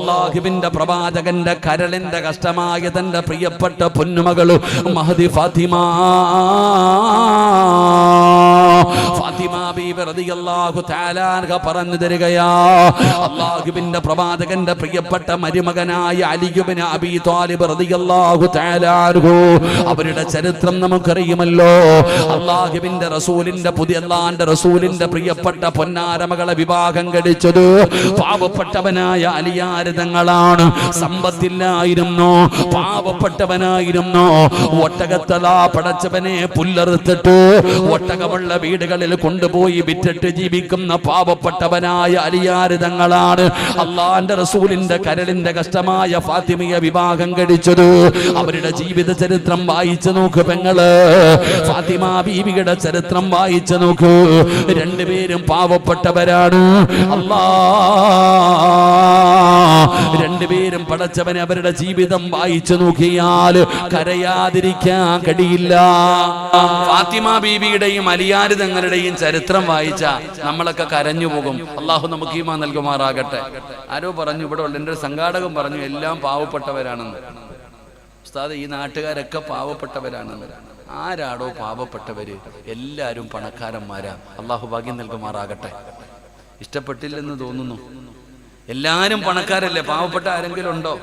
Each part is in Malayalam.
അല്ലാഹുവിന്റെ പ്രവാചകന്റെ കരളിന്റെ കഷ്ടമായ തന്റെ പ്രിയപ്പെട്ട പൊന്നുമകള് മഹദി ഫാത്തിമ ബീവി റളിയല്ലാഹു തആല അൻഹ പറഞ്ഞു തരികയാ, അല്ലാഹുവിന്റെ പ്രവാചകന്റെ പ്രിയപ്പെട്ട മരുമകനായ അലി ഇബ്നു അബീ ത്വാലിബ് റളിയല്ലാഹു തആല അൻഹു, അവരുടെ ചരിത്രം നമുക്കറിയുമല്ലോ. അല്ലാഹുവിന്റെ റസൂലിന്റെ അല്ലാഹുവിന്റെ റസൂലിന്റെ പ്രിയപ്പെട്ട പൊന്നാരമകളെ വിവാഹം കഴിച്ചത് പാവപ്പെട്ടവനായ അലിയാർ തങ്ങളാണ്. സമ്പത്തില്ലായിരുന്നു, പാവപ്പെട്ടവനായിരുന്നു. ഒട്ടകത്തലാ പടച്ചവനെ പുല്ലറുത്തിട്ട് ഒട്ടകമുള്ള വീടുകളിൽ കൊണ്ടുപോയി വിറ്റിട്ട് ജീവിക്കുന്ന പാവപ്പെട്ടവനായ അലിയാർ തങ്ങളാണ് അല്ലാഹുവിന്റെ റസൂലിന്റെ കരളിന്റെ കഷ്ടമായ ഫാത്തിമയെ വിവാഹം കഴിച്ചത്. അവരുടെ ജീവിത ചരിത്രം വായിച്ചു നോക്ക് പെങ്ങള്, ഫാത്തിമ ബീവിയുടെ ചരിത്രം വായിച്ചു നോക്ക്. രണ്ടുപേരും പാവപ്പെട്ടവരാണ്. രണ്ടുപേരും പടച്ചവനെ അവരുടെ ജീവിതം വായിച്ചു നോക്കിയാൽ കരയാതിരിക്കാൻ കഴിയില്ല. ഫാത്തിമ ബീവിയുടെയും അലിയാർ തങ്ങളുടെയും ചരിത്രം വായിച്ച നമ്മളൊക്കെ കരഞ്ഞു പോകും. അള്ളാഹു നമുക്ക് ഈമാൻ നൽകുമാറാകട്ടെ. ആരോ പറഞ്ഞു, ഇവിടെ ഉള്ള എൻ്റെ ഒരു സംഘാടകൻ പറഞ്ഞു എല്ലാം പാവപ്പെട്ടവരാണെന്ന്. ഉസ്താദ്, ഈ നാട്ടുകാരൊക്കെ പാവപ്പെട്ടവരാണെന്ന്. ആരാടോ പാവപ്പെട്ടവര്? എല്ലാവരും പണക്കാരന്മാരാ. അള്ളാഹു ഭാഗ്യം നൽകുമാറാകട്ടെ. ഇഷ്ടപ്പെട്ടില്ലെന്ന് തോന്നുന്നു. എല്ലാരും പണക്കാരല്ലേ, പാവപ്പെട്ട ആരെങ്കിലും ഉണ്ടോ?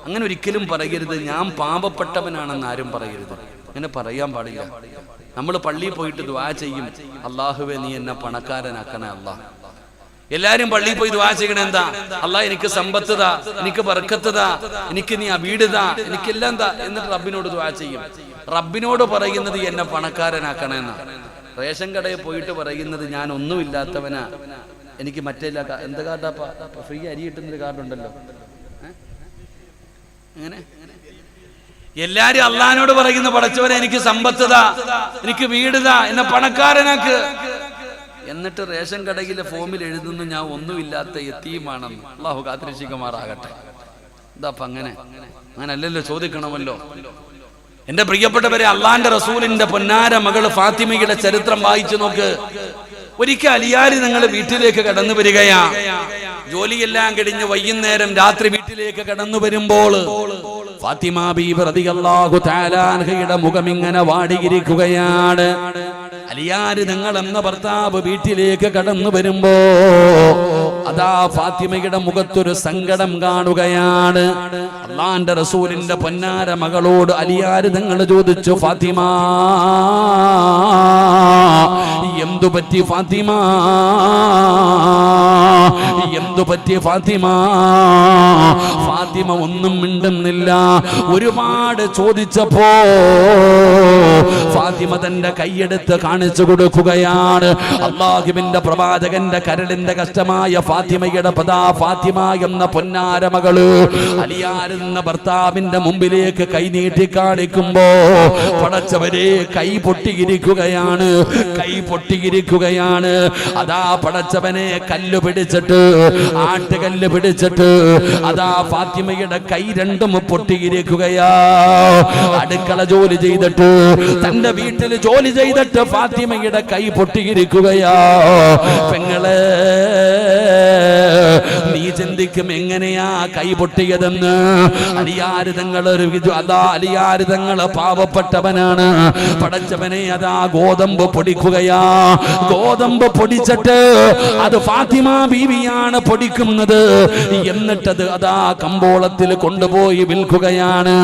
അങ്ങനെ ഒരിക്കലും പറയരുത്. ഞാൻ പാവപ്പെട്ടവനാണെന്ന് ആരും പറയരുത്. അങ്ങനെ പറയാൻ പാടില്ല. നമ്മൾ പള്ളിയിൽ പോയിട്ട് ദുആ ചെയ്യും, അല്ലാഹുവേ നീ എന്നെ പണക്കാരനാക്കണേ അല്ലാഹ്. എല്ലാരും പള്ളിയിൽ പോയി ദുആ ചെയ്യണേ എന്താ? അല്ലാഹ് എനിക്ക് സമ്പത്ത് താ, എനിക്ക് ബർക്കത്ത് താ, എനിക്ക് നീ ആ വീട് താ, എനിക്കെല്ലാം താ. എന്നിട്ട് റബ്ബിനോട് ദുആ ചെയ്യും. റബ്ബിനോട് പറയുന്നത് എന്നെ പണക്കാരനാക്കണേന്നാ. റേഷൻ കടയിൽ പോയിട്ട് പറയുന്നത് ഞാൻ ഒന്നുമില്ലാത്തവനാ, എനിക്ക് മറ്റേ എന്ത് കാർഡാ, ഫ്രീ അരി കിട്ടുന്നൊരു കാർഡുണ്ടല്ലോ. അങ്ങനെ എല്ലാരും അള്ളാഹിനോട് പറയുന്ന പടച്ചവനെ എനിക്ക് സമ്പത്ത് താ, എനിക്ക് വീട് താ, എന്നെ പണക്കാരനാക്ക്. എന്നിട്ട് റേഷൻ കടയിലെ ഫോമിൽ എഴുതുന്നു ഞാൻ ഒന്നുമില്ലാത്ത യതീമാണെന്ന്. അള്ളാഹു കാത്തിരക്ഷിക്കുമാറാകട്ടെ. ഇതാപ്പ അങ്ങനല്ലല്ലോ, ചോദിക്കണമല്ലോ. എന്റെ പ്രിയപ്പെട്ടവരെ, അള്ളാന്റെ റസൂലിന്റെ പൊന്നാര മകള് ഫാത്തിമയുടെ ചരിത്രം വായിച്ചു നോക്ക്. ഒരിക്കൽ അലിയാർ നിങ്ങൾ വീട്ടിലേക്ക് കടന്നു വരികയാ. ജോലിയെല്ലാം കഴിഞ്ഞ് വൈകുന്നേരം രാത്രി വീട്ടിലേക്ക് കടന്നു വരുമ്പോൾ ഫാത്തിമ ബീവി റളിയല്ലാഹു തആല അൻഹയുടെ മുഖം ഇങ്ങനെ വാടിയിരിക്കുകയാണ്. അലിയാർ നിങ്ങൾ എന്ന ഭർത്താവ് വീട്ടിലേക്ക് കടന്നു വരുമ്പോ അതാ ഫാത്തിമയുടെ മുഖത്തൊരു സങ്കടം കാണുകയാണ്. അല്ലാഹുവിന്റെ റസൂലിന്റെ പൊന്നാര മകളോട് അലിയാർ നിങ്ങൾ ചോദിച്ചു, ഫാത്തിമ എന്തു പറ്റി ഫാത്തിമ, എന്തു പറ്റി ഫാത്തിമ? ഫാത്തിമ ഒന്നും മിണ്ടുന്നില്ല. ഒരുപാട് ചോദിച്ചപ്പോ ഫാത്തിമ തന്റെ കൈയെടുത്ത് കാണിച്ചു കൊടുക്കുകയാണ്. അല്ലാഹുവിന്റെ പ്രവാചകന്റെ കരളിന്റെ കഷ്ടമായ ഫാത്തിമയുടെ ഫാത്തിമ എന്ന പൊന്നാര മകള് അലിയാർ എന്ന ഭർത്താവിന്റെ മുമ്പിലേക്ക് കൈ നീട്ടി കാണിക്കുമ്പോ പടച്ചവരെ കൈ പൊട്ടിയിരിക്കുകയാണ്, കൈ പൊട്ടിയിരിക്കുകയാണ്. അതാ പടച്ചവനെ കല്ല് പിടിച്ചിട്ട്, ആട്ടുകല്ല് പിടിച്ചിട്ട് അതാ ഫാത്തിമയുടെ കൈ രണ്ടും പൊട്ടിയിരിക്കുകയാ. അടുക്കള ജോലി ചെയ്തിട്ട്, തന്റെ വീട്ടിൽ ജോലി ചെയ്തിട്ട് ഫാത്തിമയുടെ കൈ പൊട്ടിയിരിക്കുകയാ. പെങ്ങളെ, നീ ചിന്തിക്കും എങ്ങനെയാ കൈ പൊട്ടിയതെന്ന്. അലിയാർ തങ്ങള് പാവപ്പെട്ടവനാണ്. പടച്ചവനെ അതാ ഗോതമ്പ് പൊടിക്കുകയാ. ഗോതമ്പ് പൊടിച്ചിട്ട് അത് ഫാത്തിമ ബീവിയാണ് പൊടിക്കുന്നത്. എന്നിട്ടത് അതാ കമ്പോളത്തിൽ കൊണ്ടുപോയി വിൽക്കുകയാണ്.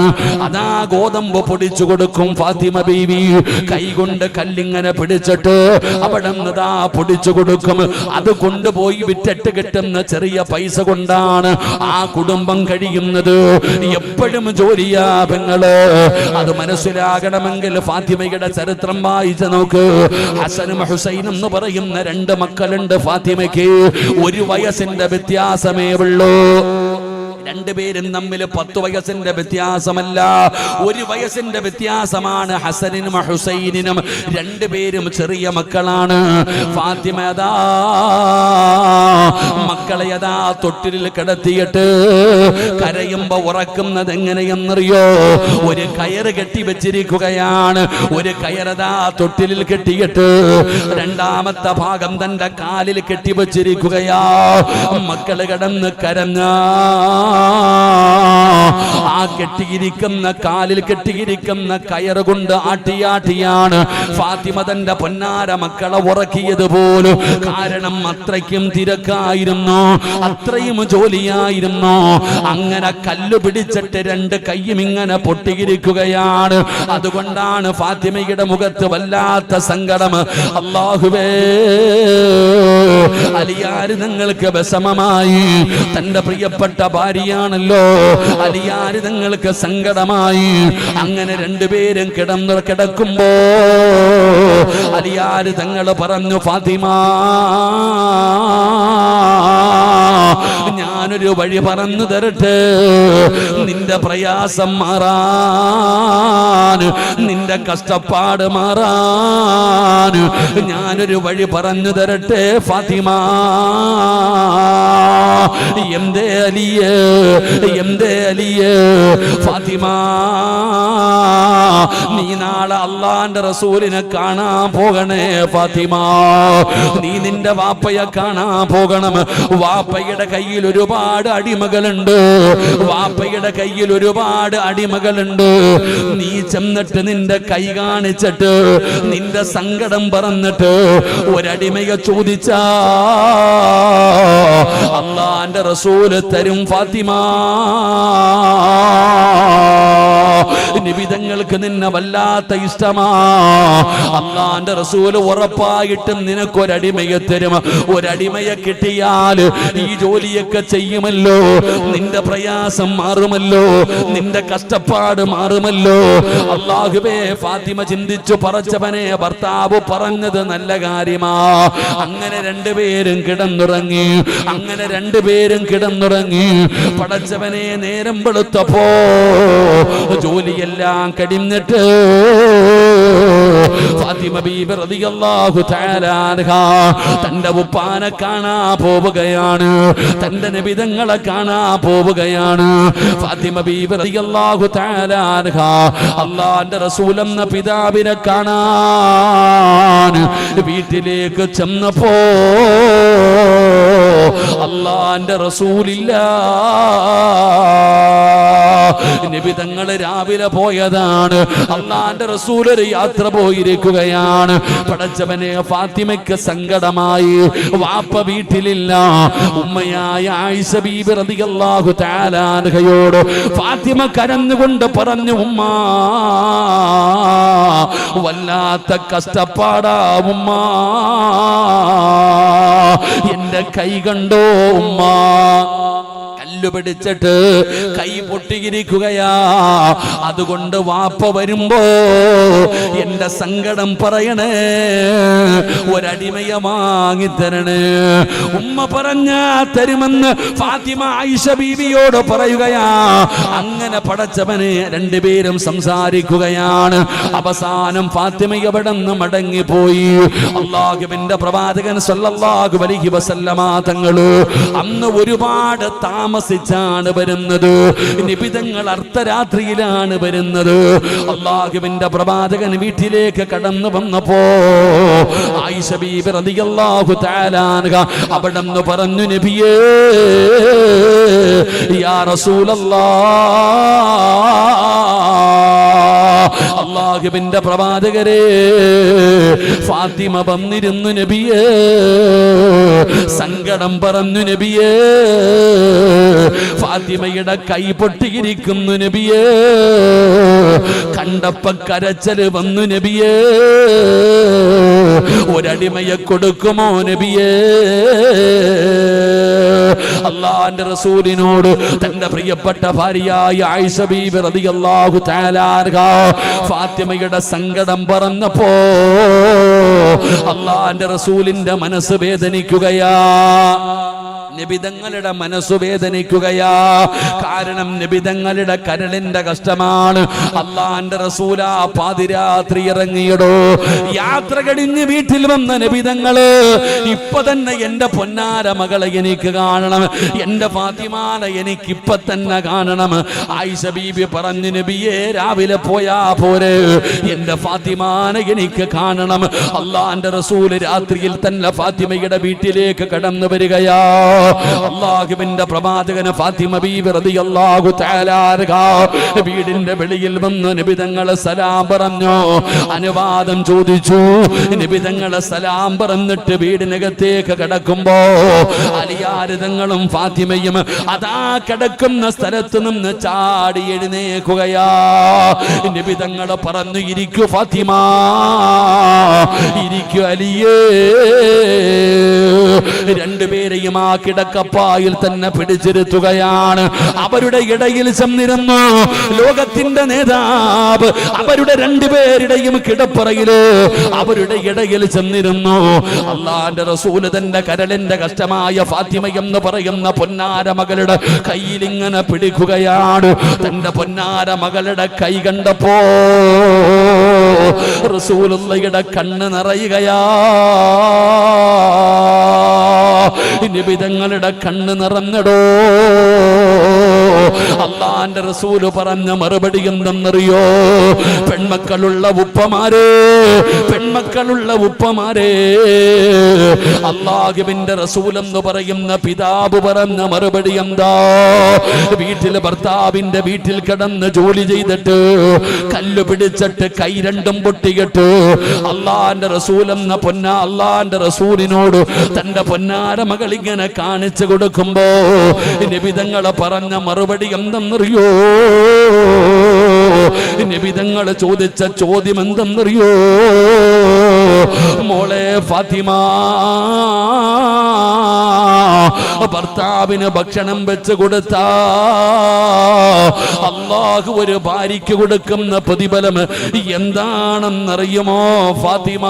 അതാ ഗോതമ്പ് പൊടിച്ചു കൊടുക്കും ഫാത്തിമ ബീവി. കൈകൊണ്ട് കല്ലിങ്ങനെ പിടിച്ചിട്ട് അവിടെ നിന്നതാ പൊടിച്ചു കൊടുക്കും. അത് കൊണ്ടുപോയി വിറ്റിട്ട് കിട്ടുന്ന ചെറിയ പൈസ കൊണ്ടാണ് ആ കുടുംബം കഴിയുന്നത്. എപ്പോഴും ജോലിയാ പെങ്ങള്. അത് മനസ്സിലാകണമെങ്കിൽ ഫാത്തിമയുടെ ചരിത്രം വായിച്ചു നോക്ക്. ഹസനും ഹുസൈനും എന്ന് പറയുന്ന രണ്ട് മക്കളുണ്ട് ഫാത്തിമയ്ക്ക്. 1 വയസ്സിന്റെ വ്യത്യാസമേ ഉള്ളൂ. രണ്ടുപേരും തമ്മിൽ 10 വയസ്സിന്റെ വ്യത്യാസമല്ല, 1 വയസ്സിന്റെ വ്യത്യാസമാണ് ഹസനിനും ഹുസൈനിനും. രണ്ടുപേരും ചെറിയ മക്കളാണ്. ഫാത്തിമ അതാ മക്കളെ അതാ തൊട്ടിലിൽ കിടത്തിയിട്ട് കരയുമ്പോ ഉറക്കുന്നത് എങ്ങനെയെന്നറിയോ? ഒരു കയറ് കെട്ടി വെച്ചിരിക്കുകയാണ്. ഒരു കയറതാ തൊട്ടിലിൽ കെട്ടിയിട്ട് രണ്ടാമത്തെ ഭാഗം തന്റെ കാലിൽ കെട്ടിവെച്ചിരിക്കുകയാ. മക്കള് കിടന്ന് കരഞ്ഞ ആ കെട്ടിയിരിക്കുന്ന കാലിൽ കെട്ടിയിരിക്കുന്ന കയറ് കൊണ്ട് ആട്ടിയാട്ടിയാണ് ഫാത്തിമ തന്റെ പൊന്നാര മക്കളെ ഉറക്കിയത് പോലും. കാരണം അത്രയ്ക്കും തിരക്കായിരുന്നു, അത്രയും ജോലിയായിരുന്നു. അങ്ങനെ കല്ല് പിടിച്ചിട്ട് 2 കൈയും ഇങ്ങനെ പൊട്ടിയിരിക്കുകയാണ്. അതുകൊണ്ടാണ് ഫാത്തിമയുടെ മുഖത്ത് വല്ലാത്ത സങ്കടം. അല്ലാഹുവേ, അലിയാര് നിങ്ങൾക്ക് വിഷമമായി, തന്റെ പ്രിയപ്പെട്ട ഭാര്യയാണല്ലോ, അലിയാര് നിങ്ങൾക്ക് സങ്കടമായി. അങ്ങനെ രണ്ടുപേരും കിടക്കുമ്പോ അലിയാര് തങ്ങൾ പറഞ്ഞു, ഫാത്തിമ ഞാനൊരു വഴി പറഞ്ഞു തരട്ടെ, നിന്റെ പ്രയാസം മാറാൻ, നിന്റെ കഷ്ടപ്പാട് മാറാൻ ഞാനൊരു വഴി പറഞ്ഞു തരട്ടെ ഫാത്തിമ. എന്തേ അലിയേ, എന്തേ അലിയേ? ഫാത്തിമ, നീ നാളെ അള്ളാന്റെ റസൂലിനെ കാണാൻ പോകണേ ഫാത്തിമ. നീ നിന്റെ വാപ്പയെ കാണാൻ പോകണം. വാപ്പയുടെ കയ്യിൽ ഒരുപാട് അടിമകളുണ്ട്, വാപ്പയുടെ കയ്യിൽ ഒരുപാട് അടിമകളുണ്ട്. നീ ചെന്നിട്ട് നിന്റെ കൈ കാണിച്ചിട്ട് നിന്റെ സങ്കടം പറഞ്ഞിട്ട് ഒരടിമയെ ചോദിച്ചാ അള്ളാന്റെ റസൂല് തരും ഫാത്തിമ. നിബിതങ്ങൾക്ക് നിന്നെ വല്ലാത്ത ഇഷ്ടമാ. അള്ളാന്റെ റസൂല് ഉറപ്പായിട്ടും നിനക്കൊരടിമയെ തരും. ഒരടിമയെ കിട്ടിയാൽ ഈ ജോലിയൊക്കെ ചെയ്യുമല്ലോ, നിന്റെ പ്രയാസം മാറുമല്ലോ, നിന്റെ കഷ്ടപ്പാട് മാറുമല്ലോ. അല്ലാഹുവേ, ഫാത്തിമ ചിന്തിച്ചു, പറച്ചവനെ ഭർത്താവ് പറഞ്ഞത് നല്ല കാര്യമാ. അങ്ങനെ രണ്ടുപേരും കിടന്നുറങ്ങി, അങ്ങനെ രണ്ടുപേരും കിടന്നുറങ്ങി. പടച്ചവനെ, നേരം വെളുത്തപ്പോ ജോലിയെല്ലാം കഴിഞ്ഞിട്ട് ഫാത്തിമ ബീബി റളിയല്ലാഹു തആല അൻഹാ തന്റെ ഉപ്പാനെ കാണാൻ പോവുകയാണ്, തന്റെ നബിതങ്ങളെ കാണാൻ പോവുകയാണ്. ഫാത്തിമ ബീബി റളിയല്ലാഹു തആല അൻഹാ അല്ലാഹുവിന്റെ റസൂൽ എന്ന പിതാവിനെ കാണാൻ വീട്ടിലേക്ക് ചെന്നപ്പോ അല്ലാഹുവിന്റെ റസൂലില്ല. നബി തങ്ങൾ രാവിലെ പോയതാണ്, അല്ലാഹുവിന്റെ റസൂൽ ഒരു യാത്ര പോയിരിക്കുകയാണ്. പടച്ചവനെ, ഫാത്തിമയ്ക്ക് സങ്കടമായി, വാപ്പ വീട്ടിലില്ല. ഉമ്മയായ ആയിഷ ബീബി റളിയല്ലാഹു തആല അൻഹയോട് ഫാത്തിമ കരഞ്ഞുകൊണ്ട് പറഞ്ഞു, ഉമ്മ വല്ലാത്ത കഷ്ടപ്പാടാ ഉമ്മ, എന്റെ കൈ കണ്ടോ ഉമ്മ? പിടിച്ചിട്ട് കൈ പൊട്ടിയിരിക്കുകയാ. അതുകൊണ്ട് വാപ്പ വരുമ്പോ എന്റെ സങ്കടം പറയണേ, ഒരടിമയെ വാങ്ങിത്തരണേ. ഉമ്മ പറഞ്ഞ തരുമെന്ന് ഫാത്തിമ ആയിഷ ബീവിയോട് പറയുകയാ. അങ്ങനെ പടച്ചവനെ രണ്ടുപേരും സംസാരിക്കുകയാണ്. അവസാനം ഫാത്തിമ എവിടെ നിന്ന് മടങ്ങിപ്പോയി. അല്ലാഹുവിന്റെ പ്രവാചകൻ സല്ലല്ലാഹു അലൈഹി വസല്ലമ തങ്ങള് അന്ന് ഒരുപാട് താമസിച്ചാണ് വരുന്നത്. നിബിതങ്ങൾ അർദ്ധരാത്രിയിലാണ് വരുന്നത്. അല്ലാഹുവിന്റെ പ്രവാചകൻ വീട്ടിലേക്ക് കടന്നു വന്നപ്പോ ആയിഷ ബീബി റളിയല്ലാഹു തആല അൻഹ അവിടെന്ന് പറഞ്ഞു, നബിയേ യാ റസൂലല്ലാഹ്, അല്ലാഹുവിന്റെ പ്രവാചകരെ, ഫാത്തിമ വന്നിരുന്നു നബിയേ, സങ്കടം പറഞ്ഞു നബിയേ, ഫാത്തിമയുടെ കൈ പൊട്ടിയിരിക്കുന്നു നബിയേ, കണ്ടപ്പ കരച്ചല് വന്നു നബിയേ, ഒരടിമയെ കൊടുക്കുമോ നബിയേ? അല്ലാഹുവിന്റെ റസൂലിനോട് തന്റെ പ്രിയപ്പെട്ട ഭാര്യയായ ആയിഷ ബീബി റളിയല്ലാഹു തആല അൻഹാ ഫാത്തിമയുടെ സങ്കടം പറഞ്ഞപ്പോ അല്ലാഹുവിന്റെ റസൂലിന്റെ മനസ്സ് വേദനിക്കുകയാ. നബിതങ്ങളുടെ മനസ്സു വേദനിക്കുകയാ. കാരണം നബിതങ്ങളുടെ കരളിന്റെ കഷ്ടമാണ്. അള്ളാന്റെ റസൂല പാതിരാത്രി ഇറങ്ങിയടോ. യാത്ര കഴിഞ്ഞ് വീട്ടിൽ വന്ന നബിതങ്ങള് ഇപ്പൊ തന്നെ എന്റെ പൊന്നാര മകളെ എനിക്ക് കാണണം, എന്റെ ഫാത്തിമാനെ എനിക്ക് ഇപ്പൊ തന്നെ കാണണം. ആയിഷ ബീബി പറഞ്ഞു, നബിയെ രാവിലെ പോയാ പോരെ, എന്റെ ഫാത്തിമാനെ എനിക്ക് കാണണം. അള്ളാന്റെ റസൂല് രാത്രിയിൽ തന്നെ ഫാത്തിമയുടെ വീട്ടിലേക്ക് കടന്നു വരികയാ. അള്ളാഹുവിന്റെ പ്രവാചകന് ഫാത്തിമ ബീബി റളിയല്ലാഹു തആല അൻഹാ വീടിന്റെ വെളിയിൽ വന്ന് നബിതങ്ങളെ സലാം പറഞ്ഞു, അനുവാദം ചോദിച്ചു. നബിതങ്ങളെ സലാം പറഞ്ഞിട്ട് വീടിനകത്തേക്ക് കടക്കുമ്പോ അലിയാരിതങ്ങളും ഫാത്തിമയും അതാ കിടക്കുന്ന സ്ഥലത്ത് നിന്ന് ചാടി എഴുന്നേക്കുകയാ. നബിതങ്ങളെ പറഞ്ഞു, ഇരിക്കൂ ഫാത്തിമ, ഇരിക്കൂ അലിയേ. രണ്ടുപേരെയും ആ കിടക്കപ്പായിൽ തന്നെ പിടിച്ചിരുത്തുകയാണ്. അവരുടെ ഇടയിൽ ചെന്നിരുന്നു ലോകത്തിന്റെ നേതാവ്. അവരുടെ രണ്ടുപേരുടെയും കിടപ്പറയില് അവരുടെ ഇടയിൽ ചെന്നിരുന്നു. അള്ളാന്റെ റസൂല് തന്റെ കരളിന്റെ കഷ്ടമായ ഫാത്തിമ എന്ന് പറയുന്ന പൊന്നാര മകളുടെ കയ്യിൽ ഇങ്ങനെ പിടിക്കുകയാണ്. തന്റെ പൊന്നാര മകളുടെ കൈ കണ്ടപ്പോ റസൂലുള്ളാഹിയുടെ കണ്ണ് നിറയുകയാ. നബിതങ്ങളുടെ കണ്ണ് നിറഞ്ഞടോ. അള്ളാന്റെ റസൂല് പറഞ്ഞ മറുപടി എന്തെന്നറിയോ? പെൺമക്കളുള്ള ഉപ്പമാരെ, പെൺമക്കളുള്ള ഉപ്പമാരെ, അള്ളാഹുവിന്റെ റസൂൽ എന്ന് പറയുന്ന പിതാവ് പറഞ്ഞ മറുപടി എന്താ? വീട്ടിൽ ഭർത്താവിന്റെ വീട്ടിൽ കിടന്ന് ജോലി ചെയ്തിട്ട് കല്ല് പിടിച്ചിട്ട് കൈ രണ്ടും പൊട്ടിയിട്ട് അള്ളാന്റെ റസൂൽ എന്ന അള്ളാന്റെ റസൂലിനോട് തന്റെ പൊന്നാര മകൾ ഇങ്ങനെ കാണിച്ചു കൊടുക്കുമ്പോ നബിതങ്ങളെ പറഞ്ഞ മറുപടി എന്തെന്നറിയോ? നബിതങ്ങള് ചോദിച്ച ചോദ്യം എന്തെന്നറിയോ? മോളെ ഫാത്തിമ, ഭർത്താവിന് ഭക്ഷണം വെച്ച് കൊടുത്ത അല്ലാഹു ഒരു ഭാര്യയ്ക്ക് കൊടുക്കുന്ന പ്രതിഫലം എന്താണെന്നറിയുമോ ഫാത്തിമ?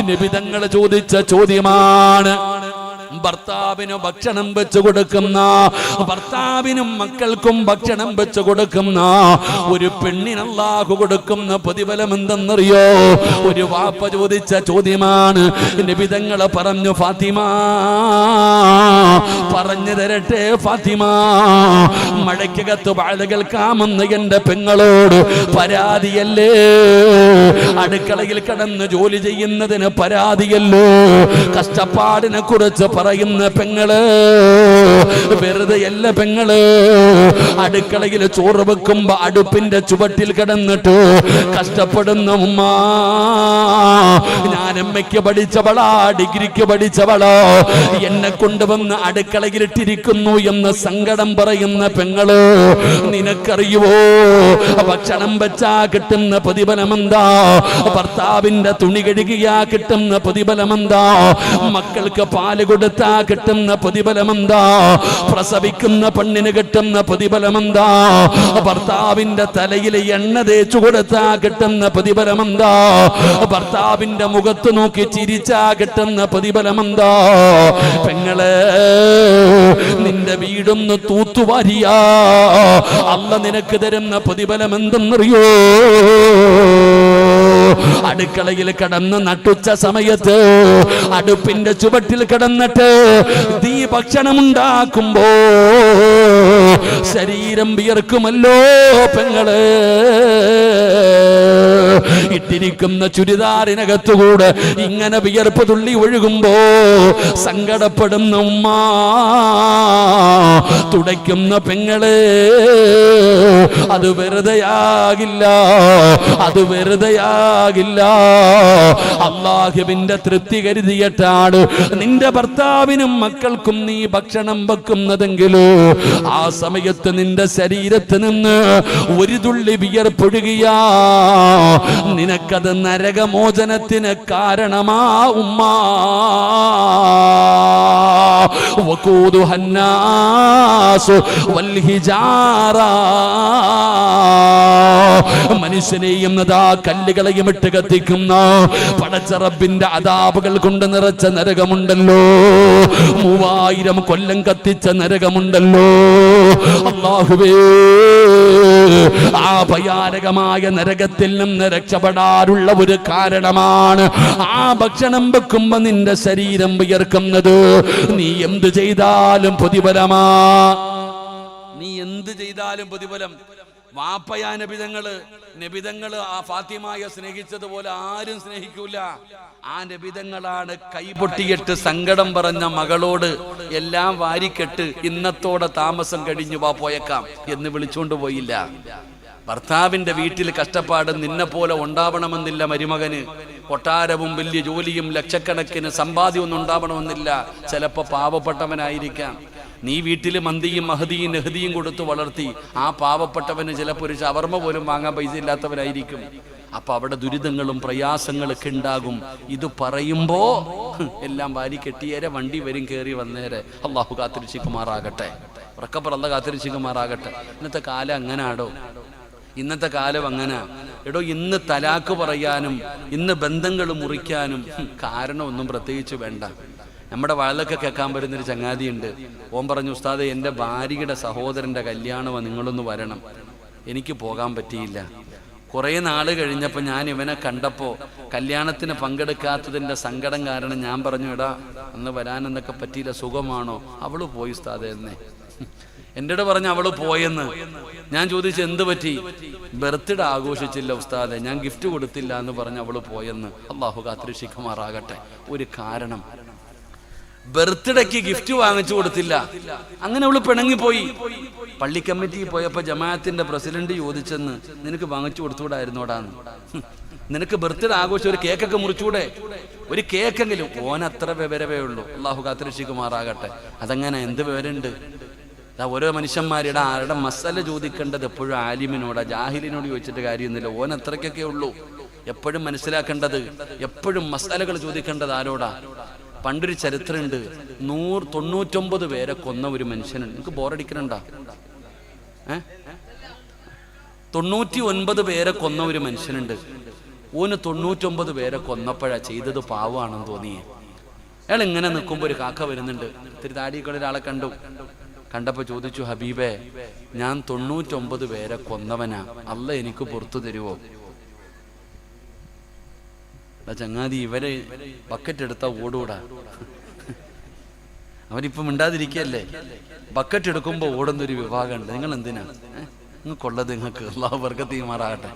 നബിതങ്ങൾ ചോദിച്ച ചോദ്യമാണ്. ഭർത്താവിന് ഭക്ഷണം വെച്ച് കൊടുക്കുന്ന, ഭർത്താവിനും മക്കൾക്കും ഭക്ഷണം വെച്ച് കൊടുക്കുന്ന ഒരു പെണ്ണിന് അല്ലാഹു കൊടുക്കുന്ന പ്രതിഫലം എന്തെന്നറിയോ? ഒരു വാപ്പ ചോദിച്ച ചോദ്യമാണ്. നബിതങ്ങൾ പറഞ്ഞു, ഫാത്തിമ പറഞ്ഞു തരട്ടെ ഫാത്തിമ, മഴയ്ക്കകത്ത് വാഴ കേൾക്കാമെന്ന് എന്റെ പെങ്ങളോട് പരാതിയല്ലേ? അടുക്കളയിൽ കിടന്ന് ജോലി ചെയ്യുന്നതിന് പരാതിയല്ലോ? കഷ്ടപ്പാടിനെ കുറിച്ച് പറയുന്ന പെങ്ങള് വെറുതെ അല്ല പെങ്ങള്. അടുക്കളയിൽ ചോറ് വെക്കുമ്പോ അടുപ്പിന്റെ ചുവട്ടിൽ കിടന്നിട്ട് കഷ്ടപ്പെടുന്ന ഉമ്മ, ഞാൻ എമ്മയ്ക്ക് പഠിച്ചവളാ, ഡിഗ്രിക്ക് പഠിച്ചവളോ, എന്നെ കൊണ്ടുവന്ന് അടുക്കളയിൽ ഇട്ടിരിക്കുന്നു എന്ന് സങ്കടം പറയുന്ന പെങ്ങള്, നിനക്കറിയുവോ ഭക്ഷണം വെച്ചാ കിട്ടുന്ന പ്രതിഫലം എന്താ? ഭർത്താവിന്റെ തുണി കഴുകിയാ കിട്ടുന്ന പ്രതിഫലം എന്താ? മക്കൾക്ക് പാല് കൊടുത്താ കിട്ടുന്ന പ്രതിഫലം എന്താ? പ്രസവിക്കുന്ന പെണ്ണിന് കിട്ടുന്ന പ്രതിഫലം എന്താ? ഭർത്താവിന്റെ തലയിൽ എണ്ണ തേച്ചു കൊടുത്താ കിട്ടുന്ന പ്രതിഫലം എന്താ? ഭർത്താവിന്റെ മുഖത്ത് നോക്കി ചിരിച്ചാ കിട്ടുന്ന പ്രതിഫലം എന്താ? പെങ്ങളെ, നിന്റെ വീടൊന്ന് തൂത്തുവാരിയാ അല്ല നിനക്ക് തരുന്ന പ്രതിഫലം എന്തെന്നറിയോ? അടുക്കളയിൽ കിടന്ന് നട്ടുച്ച സമയത്ത് അടുപ്പിന്റെ ചുവട്ടിൽ കിടന്നിട്ട് തീ ഭക്ഷണം ഉണ്ടാക്കുമ്പോ ശരീരം വിയർക്കുമല്ലോ പെങ്ങളെ. ഇട്ടിരിക്കുന്ന ചുരിദാറിനകത്തുകൂടെ ഇങ്ങനെ വിയർപ്പ് തുള്ളി ഒഴുകുമ്പോ സങ്കടപ്പെടുന്ന ഉമ്മ, തുടയ്ക്കുന്ന പെങ്ങളെ, അത് വെറുതെയാകില്ല, അത് വെറുതെയാകില്ല. അല്ലാഹുവിന്റെ തൃപ്തി കരുതിയിട്ടാണ് നിന്റെ ഭർത്താവിനും മക്കൾക്കും നീ ഭക്ഷണം വെക്കുന്നതെങ്കിലോ ആ സമയത്ത് നിന്റെ ശരീരത്തിൽ നിന്ന് ഒരു തുള്ളി വിയർപ്പൊഴുകിയാ നിനക്കത് നരകമോചനത്തിന് കാരണമാ ഉമ്മ. വഖൂദുഹന്നാസു വൽ ഹിജാറ, മനുഷ്യനെയും കല്ലുകളെയും ഇട്ട് കത്തിക്കുന്ന പടച്ച റബ്ബിന്റെ അദാബുകൾ കൊണ്ട് നിറച്ച നരകമുണ്ടല്ലോ, 3000 കൊല്ലം കത്തിച്ച നരകമുണ്ടല്ലോ. അല്ലാഹുവേ, ആ ഭയാനകമായ നരകത്തിൽ നിന്ന് രക്ഷപ്പെടാനുള്ള ഒരു കാരണമാണ് ആ ഭക്ഷണം വെക്കുമ്പോ നിന്റെ ശരീരം വിയർക്കുന്നത്. നീ എന്ത് ചെയ്താലും പ്രതിഫലമാ, നീ എന്ത് ചെയ്താലും പ്രതിഫലം. വാപ്പയാ നബിതങ്ങള് ആ ഫാത്തിമയെ സ്നേഹിച്ചതുപോലെ ആരും സ്നേഹിക്കൂല. ആ നബിതങ്ങളാണ് കൈപൊട്ടിയിട്ട് സങ്കടം പറഞ്ഞ മകളോട് എല്ലാം വാരിക്കെട്ട് ഇന്നത്തോടെ താമസം കഴിഞ്ഞു വാ പോയേക്കാം എന്ന് വിളിച്ചോണ്ട് പോയില്ല. ഭർത്താവിന്റെ വീട്ടിൽ കഷ്ടപ്പാട് നിന്നെ പോലെ ഉണ്ടാവണമെന്നില്ല മരുമകന്. കൊട്ടാരവും വലിയ ജോലിയും ലക്ഷക്കണക്കിന് സമ്പാദ്യമൊന്നും ഉണ്ടാവണമെന്നില്ല. ചിലപ്പോ പാവപ്പെട്ടവനായിരിക്കാം. നീ വീട്ടിൽ മന്തിയും മഹദിയും നെഹദിയും കൊടുത്തു വളർത്തി ആ പാവപ്പെട്ടവന് ചിലപ്പോൾ ഒരു ഷവർമ പോലും വാങ്ങാൻ പൈസ ഇല്ലാത്തവനായിരിക്കും. അപ്പൊ അവിടെ ദുരിതങ്ങളും പ്രയാസങ്ങളൊക്കെ ഉണ്ടാകും. ഇത് പറയുമ്പോ എല്ലാം വാരി കെട്ടിയേരെ വണ്ടി വരും കയറി വന്നേരെ. അള്ളാഹു കാത്തിരിച്ചിക്കുമാറാകട്ടെ, ഉറക്കപ്പുറ അല്ല കാത്തിരിച്ചിക്കുമാറാകട്ടെ. ഇന്നത്തെ കാലം അങ്ങനാടോ, ഇന്നത്തെ കാലം അങ്ങനെ. എടോ, ഇന്ന് തലാക്ക് പറയാനും ഇന്ന് ബന്ധങ്ങൾ മുറിക്കാനും കാരണമൊന്നും പ്രത്യേകിച്ച് വേണ്ട. നമ്മുടെ വഴലൊക്കെ കേൾക്കാൻ വരുന്നൊരു ചങ്ങാതിയുണ്ട്. ഓൻ പറഞ്ഞു, ഉസ്താദെ എൻ്റെ ഭാര്യയുടെ സഹോദരൻ്റെ കല്യാണമാണ്, നിങ്ങളൊന്ന് വരണം. എനിക്ക് പോകാൻ പറ്റിയില്ല. കുറേ നാൾ കഴിഞ്ഞപ്പോൾ ഞാൻ ഇവനെ കണ്ടപ്പോൾ കല്യാണത്തിന് പങ്കെടുക്കാത്തതിൻ്റെ സങ്കടം കാരണം ഞാൻ പറഞ്ഞു, എടാ അന്ന് വരാനെന്നൊക്കെ പറ്റിയില്ല, സുഖമാണോ? അവള് പോയി ഉസ്താദെ എന്നേ. എൻ്റെ പറഞ്ഞു അവള് പോയെന്ന്. ഞാൻ ചോദിച്ചു എന്ത് പറ്റി? ബർത്ത്ഡേ ആഘോഷിച്ചില്ല ഉസ്താദെ, ഞാൻ ഗിഫ്റ്റ് കൊടുത്തില്ല എന്ന് പറഞ്ഞ് അവള് പോയെന്ന്. അള്ളാഹു കാത്തിരക്ഷിക്കുമാറാകട്ടെ. ഒരു കാരണം, ബർത്ത്ഡേക്ക് ഗിഫ്റ്റ് വാങ്ങിച്ചു കൊടുത്തില്ല, അങ്ങനെ അവള് പിണങ്ങിപ്പോയി. പള്ളി കമ്മിറ്റി പോയപ്പോ ജമാഅത്തിന്റെ പ്രസിഡന്റ് ചോദിച്ചെന്ന്, നിനക്ക് വാങ്ങിച്ചു കൊടുത്തുകൂടായിരുന്നോടാന്ന്? നിനക്ക് ബർത്ത്ഡേ ആഘോഷം ഒരു കേക്കൊക്കെ മുറിച്ചൂടെ? ഒരു കേക്കെങ്കിലും. ഓനത്ര വിവരവേ ഉള്ളൂ. അള്ളാഹു കാത്തിരക്ഷിക്കുമാറാകട്ടെ. അതങ്ങനെ എന്ത് വിവരമുണ്ട്? ഓരോ മനുഷ്യന്മാരുടെ ആരുടെ മസല ചോദിക്കേണ്ടത് എപ്പോഴും ആലിമിനോടാ, ജാഹിലിനോട് ചോദിച്ചിട്ട് കാര്യമൊന്നുമില്ല. ഓൻ അത്രയ്ക്കൊക്കെ ഉള്ളൂ. എപ്പോഴും മനസ്സിലാക്കേണ്ടത്, എപ്പോഴും മസലകൾ ചോദിക്കേണ്ടത് ആരോടാ? പണ്ടൊരു ചരിത്രമുണ്ട്. 99 പേരെ കൊന്ന ഒരു മനുഷ്യനുണ്ട്. നിങ്ങൾക്ക് ബോറടിക്കണുണ്ടാ? 99 പേരെ കൊന്ന ഒരു മനുഷ്യനുണ്ട്. ഓന് 99 പേരെ കൊന്നപ്പോഴാ ചെയ്തത് പാവമാണെന്ന് തോന്നിയേ. അയാൾ ഇങ്ങനെ നിൽക്കുമ്പോൾ ഒരു കാക്ക വരുന്നുണ്ട്. ഇത്തിരി താടിയൊക്കെ ഒരാളെ കണ്ടപ്പോ ചോദിച്ചു, ഹബീബേ, ഞാൻ 99 പേരെ കൊന്നവനാ, അല്ല എനിക്ക് പുറത്തു തരുവോ? ചങ്ങാതി, ഇവര് ബക്കറ്റ് എടുത്ത ഓടൂടാ. അവരിപ്പം മിണ്ടാതിരിക്കല്ലേ. ബക്കറ്റ് എടുക്കുമ്പോ ഓടുന്നൊരു വിഭാഗമുണ്ട്. നിങ്ങൾ എന്തിനാ നിങ്ങൾക്കുള്ളത്? നിങ്ങൾക്ക് അല്ലാഹു ബർക്കത്ത് ചെയ്യുമാറാകട്ടെ.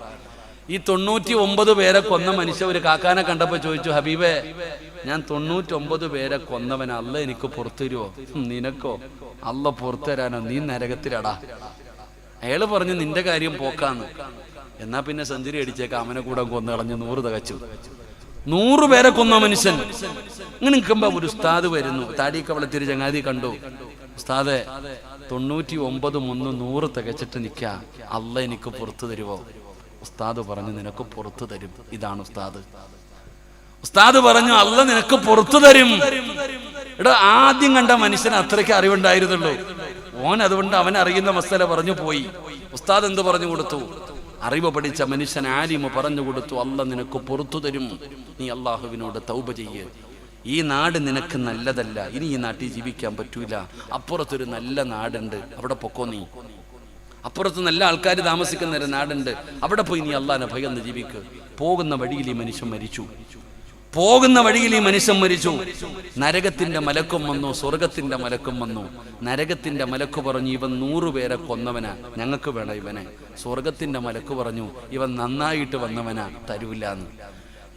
ഈ 99 പേരെ കൊന്ന മനുഷ്യ ഒരു കാക്കാനെ കണ്ടപ്പോ ചോദിച്ചു, ഹബീബേ, ഞാൻ 99 പേരെ കൊന്നവനാ, അല്ല എനിക്ക് പുറത്തു തരുവോ? നിനക്കോ? അല്ല പുറത്തു തരാനോ? നീ നരകത്തിലടാ. അയാള് പറഞ്ഞു, നിന്റെ കാര്യം പോക്കാന്ന്. എന്നാ പിന്നെ സെഞ്ചുറി അടിച്ചേക്കാം, അവനെ കൂടെ കൊന്നു കളഞ്ഞു 100 തികച്ചു. 100 പേരെ കൊന്ന മനുഷ്യൻ. ഇങ്ങനെ നിൽക്കുമ്പോ ഒരു ഉസ്താദ് വരുന്നു. താടിയൊക്കെ വളർത്തിയൊരു ചങ്ങാതി കണ്ടു. ഉസ്താദെ, 99 മുന്ന് 100 തികച്ചിട്ട് നിൽക്ക, അല്ല എനിക്ക് പുറത്തു തരുവോ? ഉസ്താദ് പറഞ്ഞു, നിനക്ക് പുറത്തു തരും. ഇതാണ് ഉസ്താദ്. ഉസ്താദ് പറഞ്ഞു, അല്ല നിനക്ക് പുറത്തു തരും. എടാ, ആദ്യം കണ്ട മനുഷ്യന് അത്രയ്ക്ക് അറിവുണ്ടായിരുന്നുള്ളൂ. ഓൻ അതുകൊണ്ട് അവൻ അറിയുന്ന മസല പറഞ്ഞു പോയി. ഉസ്താദ് എന്ത് പറഞ്ഞു കൊടുത്തു? അറിവ് പഠിച്ച മനുഷ്യൻ ആലിമ് പറഞ്ഞു കൊടുത്തു, അല്ല നിനക്ക് പുറത്തു തരും. നീ അള്ളാഹുവിനോട് തൗബ ചെയ്യ്. ഈ നാട് നിനക്ക് നല്ലതല്ല, ഇനി ഈ നാട്ടിൽ ജീവിക്കാൻ പറ്റൂല. അപ്പുറത്തൊരു നല്ല നാടുണ്ട്, അവിടെ പൊക്കോ. നീ അപ്പുറത്ത് നല്ല ആൾക്കാർ താമസിക്കുന്ന ഒരു നാടുണ്ട്, അവിടെ പോയി നീ അള്ളാഹിനെ ഭയന്ന് ജീവിക്ക്. പോകുന്ന വഴിയിൽ ഈ മനുഷ്യൻ മരിച്ചു. നരകത്തിന്റെ മലക്കും വന്നു, സ്വർഗത്തിന്റെ മലക്കും വന്നു. നരകത്തിന്റെ മലക്ക് പറഞ്ഞു, ഇവൻ 100 പേരെ കൊന്നവനാ, ഞങ്ങൾക്ക് വേണം ഇവനെ. സ്വർഗത്തിന്റെ മലക്ക് പറഞ്ഞു, ഇവൻ നന്നായിട്ട് വന്നവനാ, തരൂല്ലാന്ന്.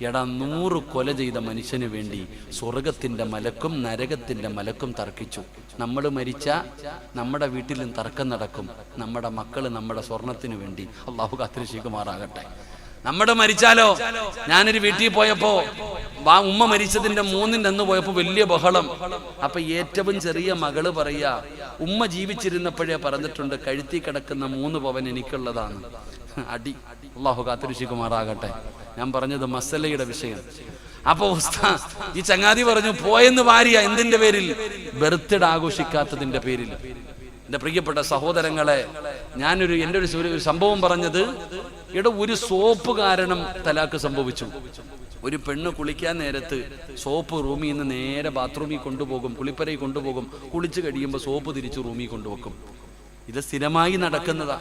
എടാ, 100 കൊല ചെയ്ത മനുഷ്യന് വേണ്ടി സ്വർഗത്തിന്റെ മലക്കും നരകത്തിന്റെ മലക്കും തർക്കിച്ചു. നമ്മൾ മരിച്ച നമ്മുടെ വീട്ടിലും തർക്കം നടക്കും. നമ്മുടെ മക്കള് നമ്മുടെ സ്വർണത്തിന് വേണ്ടി. അള്ളാഹു കാത്തിരക്ഷിക്കുമാറാകട്ടെ. നമ്മുടെ മരിച്ചാലോ? ഞാനൊരു വീട്ടിൽ പോയപ്പോ ഉമ്മ മരിച്ചതിന്റെ 3-ന്റെ അന്ന് പോയപ്പോ വലിയ ബഹളം. അപ്പൊ ഏറ്റവും ചെറിയ മകള് പറയാ, ഉമ്മ ജീവിച്ചിരുന്നപ്പോഴേ പറഞ്ഞിട്ടുണ്ട്, കഴുത്തി കിടക്കുന്ന 3 പവൻ എനിക്കുള്ളതാണ്. അടി. അല്ലാഹു കാത്തുരക്ഷിക്കുമാറാകട്ടെ. ഞാൻ പറഞ്ഞത് മസലയുടെ വിഷയം. അപ്പൊ ഈ ചങ്ങാതി പറഞ്ഞു പോയെന്ന് ഭാര്യ. എന്തിന്റെ പേരിൽ? ബർത്ത്ഡേ ആഘോഷിക്കാത്തതിന്റെ പേരിൽ. എന്റെ പ്രിയപ്പെട്ട സഹോദരങ്ങളെ, എൻ്റെ ഒരു സംഭവം പറഞ്ഞത്, ഒരു സോപ്പ് കാരണം തലാക്ക് സംഭവിച്ചു. ഒരു പെണ്ണ് കുളിക്കാൻ നേരത്ത് സോപ്പ് റൂമിൽ നിന്ന് നേരെ ബാത്റൂമിൽ കൊണ്ടുപോകും, കുളിപ്പരയിൽ കൊണ്ടുപോകും. കുളിച്ച് കഴിയുമ്പോൾ സോപ്പ് തിരിച്ച് റൂമിൽ കൊണ്ടുവെക്കും. ഇത് സ്ഥിരമായി നടക്കുന്നതാ.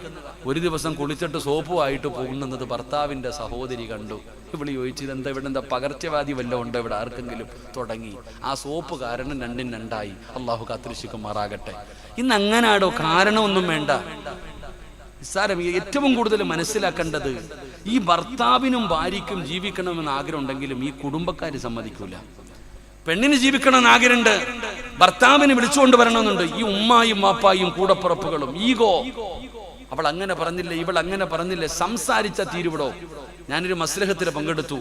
ഒരു ദിവസം കുളിച്ചിട്ട് സോപ്പുമായിട്ട് പോകുന്നത് ഭർത്താവിന്റെ സഹോദരി കണ്ടു. ഇവിടെ ചോദിച്ചു, ഇതെന്താ, ഇവിടെ എന്താ പകർച്ചവാദി വല്ലതും ഉണ്ടോ ഇവിടെ ആർക്കെങ്കിലും? തുടങ്ങി. ആ സോപ്പ് കാരണം രണ്ടും രണ്ടായി. അള്ളാഹു കാത്തുരക്ഷിക്കുമാറാകട്ടെ. ഇന്ന് അങ്ങനാടോ? കാരണമൊന്നും വേണ്ട. നിസ്സാരം. ഏറ്റവും കൂടുതൽ മനസ്സിലാക്കേണ്ടത്, ഈ ഭർത്താവിനും ഭാര്യയ്ക്കും ജീവിക്കണമെന്ന് ആഗ്രഹം ഉണ്ടെങ്കിലും ഈ കുടുംബക്കാര് സമ്മതിക്കൂല. പെണ്ണിന് ജീവിക്കണമെന്ന് ആഗ്രഹമുണ്ട്, ഭർത്താവിനെ വിളിച്ചുകൊണ്ട് വരണമെന്നുണ്ട്. ഈ ഉമ്മായും വാപ്പായും കൂടപ്പുറപ്പുകളും ഈഗോ. അവൾ അങ്ങനെ പറഞ്ഞില്ലേ, ഇവൾ അങ്ങനെ പറഞ്ഞില്ലേ, സംസാരിച്ച തീരുവിടോ. ഞാനൊരു മസ്ലഹത്തിൽ പങ്കെടുത്തു.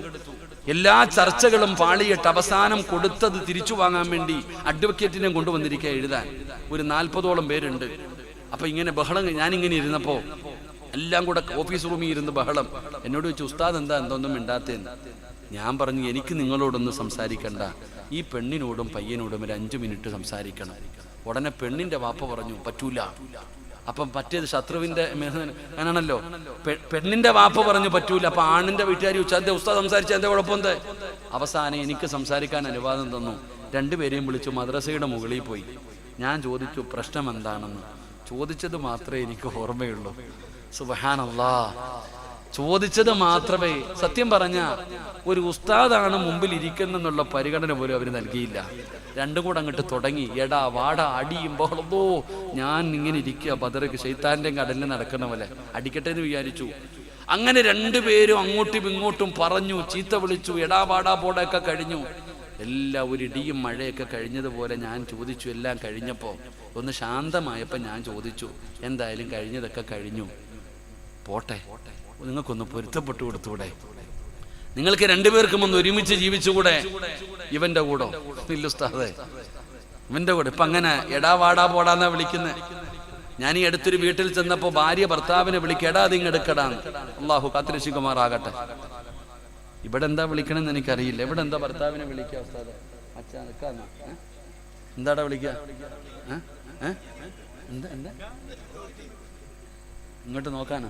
എല്ലാ ചർച്ചകളും പാളിയിട്ട് അവസാനം കൊടുത്തത് തിരിച്ചു വാങ്ങാൻ വേണ്ടി അഡ്വക്കേറ്റിനെ കൊണ്ടുവന്നിരിക്കുക എഴുതാൻ. ഒരു 40ഓളം പേരുണ്ട്. അപ്പൊ ഇങ്ങനെ ബഹളം. ഞാനിങ്ങനെ ഇരുന്നപ്പോ എല്ലാം കൂടെ ഓഫീസ് റൂമിൽ ഇരുന്ന് ബഹളം. എന്നോട് ചോദിച്ചു, ഉസ്താദ് എന്തൊന്നും മിണ്ടാത്തേന്ന്. ഞാൻ പറഞ്ഞു, എനിക്ക് നിങ്ങളോടൊന്നും സംസാരിക്കണ്ട, ഈ പെണ്ണിനോടും പയ്യനോടും ഒരു 5 മിനിറ്റ് സംസാരിക്കണം. ഉടനെ പെണ്ണിന്റെ വാപ്പ പറഞ്ഞു, പറ്റൂല. അപ്പം മറ്റേത് ശത്രുവിന്റെ ആണല്ലോ. പെണ്ണിന്റെ വാപ്പ പറഞ്ഞു പറ്റൂല. അപ്പൊ ആണിന്റെ വീട്ടുകാർ ചോദിച്ചാൽ ഉസ്താദ് സംസാരിച്ച എന്താ കുഴപ്പമെന്ത്? അവസാനം എനിക്ക് സംസാരിക്കാൻ അനുവാദം തന്നു. രണ്ടുപേരെയും വിളിച്ചു മദ്രസയുടെ മുകളിൽ പോയി. ഞാൻ ചോദിച്ചു പ്രശ്നം എന്താണെന്ന്. ചോദിച്ചത് മാത്രമേ എനിക്ക് ഓർമ്മയുള്ളൂ. സുബ്ഹാനല്ലാഹ്, ചോദിച്ചത് മാത്രമേ. സത്യം പറഞ്ഞ ഒരു ഉസ്താദാണ് മുമ്പിൽ ഇരിക്കുന്നെന്നുള്ള പരിഗണന പോലും അവര് നൽകിയില്ല. രണ്ടും കൂടെ അങ്ങോട്ട് തുടങ്ങി. എടാ വാടാ അടിയും ബഹളോ. ഞാൻ ഇങ്ങനെ ഇരിക്കുക, ബദർക്ക് ശൈത്താന്റെയും കടലിൽ നടക്കുന്ന പോലെ. അടിക്കട്ടെ എന്ന് വിചാരിച്ചു. അങ്ങനെ രണ്ടുപേരും അങ്ങോട്ടും ഇങ്ങോട്ടും പറഞ്ഞു, ചീത്ത വിളിച്ചു, എടാ വാടാ പോടൊക്കെ കഴിഞ്ഞു. എല്ലാം ഒരു ഇടിയും മഴയൊക്കെ കഴിഞ്ഞതുപോലെ ഞാൻ ചോദിച്ചു. എല്ലാം കഴിഞ്ഞപ്പോ ഒന്ന് ശാന്തമായപ്പോ ഞാൻ ചോദിച്ചു, എന്തായാലും കഴിഞ്ഞതൊക്കെ കഴിഞ്ഞു, പോട്ടെ, നിങ്ങൾക്കൊന്ന് പൊരുത്തപ്പെട്ടു കൊടുത്തൂടെ? നിങ്ങൾക്ക് രണ്ടുപേർക്കും ഒന്ന് ഒരുമിച്ച് ജീവിച്ചുകൂടെ? ഇവന്റെ കൂടോ? ഇല്ല ഉസ്താദേ, ഇവന്റെ കൂടെ. ഇപ്പൊ അങ്ങനെ എടാ വാടാ പോടാന്നാ വിളിക്കുന്നത്. ഞാൻ ഈ അടുത്തൊരു വീട്ടിൽ ചെന്നപ്പോ ഭാര്യ ഭർത്താവിനെ വിളിക്കുക, എടാ അതിങ്ങെടുക്കടാന്ന്. അള്ളാഹു കാത്തുരക്ഷിക്കുമാറാകട്ടെ. ഇവിടെ എന്താ വിളിക്കണമെന്ന് എനിക്കറിയില്ല. ഇവിടെ എന്താ ഭർത്താവിനെ വിളിക്കുക ഉസ്താദേ? അച്ഛാ നിൽക്കാന്നോ? എന്താടാ വിളിക്കുക? എന്താ എന്താ ഇങ്ങോട്ട് നോക്കാനോ?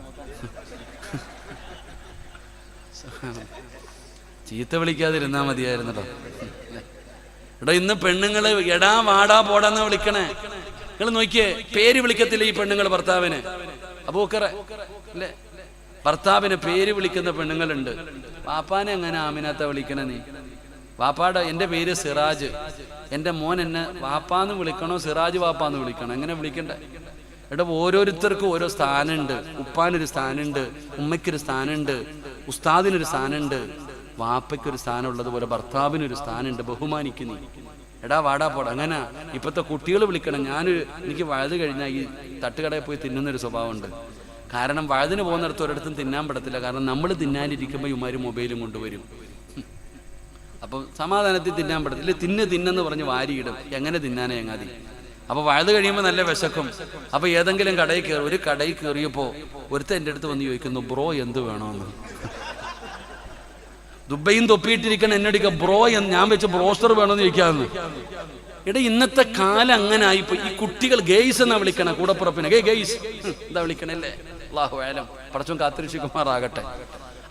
ചീത്ത വിളിക്കാതിരുന്നാ മതിയായിരുന്നല്ലോ. എടാ ഇന്ന് പെണ്ണുങ്ങള് എടാ വാടാ പോടാന്ന് വിളിക്കണേ. നിങ്ങൾ നോക്കിയേ, പേര് വിളിക്കത്തില്ല ഈ പെണ്ണുങ്ങൾ ഭർത്താവിന്. അബൂബക്കർ അല്ലേ? ഭർത്താവിന് പേര് വിളിക്കുന്ന പെണ്ണുങ്ങളുണ്ട്. വാപ്പാനെ എങ്ങനെ ആമിനാത്ത വിളിക്കണേ നീ? വാപ്പാടെ എൻ്റെ പേര് സിറാജ്, എൻ്റെ മോൻ എന്നെ വാപ്പാന്ന് വിളിക്കണോ സിറാജ് വാപ്പാന്ന് വിളിക്കണോ? എങ്ങനെ വിളിക്കണ്ടേ? എടാ ഓരോരുത്തർക്കും ഓരോ സ്ഥാനമുണ്ട്. ഉപ്പാനൊരു സ്ഥാനമുണ്ട്, ഉമ്മയ്ക്കൊരു സ്ഥാനമുണ്ട്, ഉസ്താദിനൊരു സ്ഥാനമുണ്ട്, വാപ്പയ്ക്കൊരു സ്ഥാനം ഉള്ളതുപോലെ ഭർത്താവിനൊരു സ്ഥാനമുണ്ട്. ബഹുമാനിക്കുന്നു. എടാ വാടാ പോടാ അങ്ങനെ ഇപ്പോഴത്തെ കുട്ടികൾ വിളിക്കണം. എനിക്ക് വഴുത് കഴിഞ്ഞാൽ ഈ തട്ടുകടയിൽ പോയി തിന്നുന്നൊരു സ്വഭാവമുണ്ട്. കാരണം വഴുതിന് പോകുന്നിടത്ത് ഒരിടത്തും തിന്നാൻ പറ്റത്തില്ല. കാരണം നമ്മൾ തിന്നാനിരിക്കുമ്പോൾ ഇവന്മാർ മൊബൈലും കൊണ്ടുവരും. അപ്പം സമാധാനത്തിൽ തിന്നാൻ പറ്റത്തില്ല. തിന്നെന്ന് പറഞ്ഞ് വാരിയിടും. എങ്ങനെ തിന്നാനേ ചങ്ങാതി? അപ്പൊ വഴുത് കഴിയുമ്പോൾ നല്ല വിശക്കും. അപ്പൊ ഏതെങ്കിലും കടയിൽ കയറി, ഒരു കടയിൽ കയറിയപ്പോ ഒരുത്തൻ എൻ്റെ അടുത്ത് വന്ന് ചോദിക്കുന്നു, ബ്രോ എന്ത് വേണമെന്ന്. ദുബൈയും തൊപ്പിയിട്ടിരിക്കണം എന്നടിക്ക ബ്രോ എന്ന്. ഞാൻ വെച്ച് ബ്രോസ്റ്റർ വേണമെന്ന് ചോദിക്കാമെന്ന്. എടാ ഇന്നത്തെ കാലം അങ്ങനെ ആയിപ്പോ. ഈ കുട്ടികൾ ഗെയ്സ് എന്നാ വിളിക്കണ കൂടപ്പുറപ്പിനെ. ഗെയ്സ് എന്താ വിളിക്കണല്ലേ? അല്ലാഹു അഅലം, പടച്ചോൻ കാത്തുരക്ഷിക്കുമാറാകട്ടെ.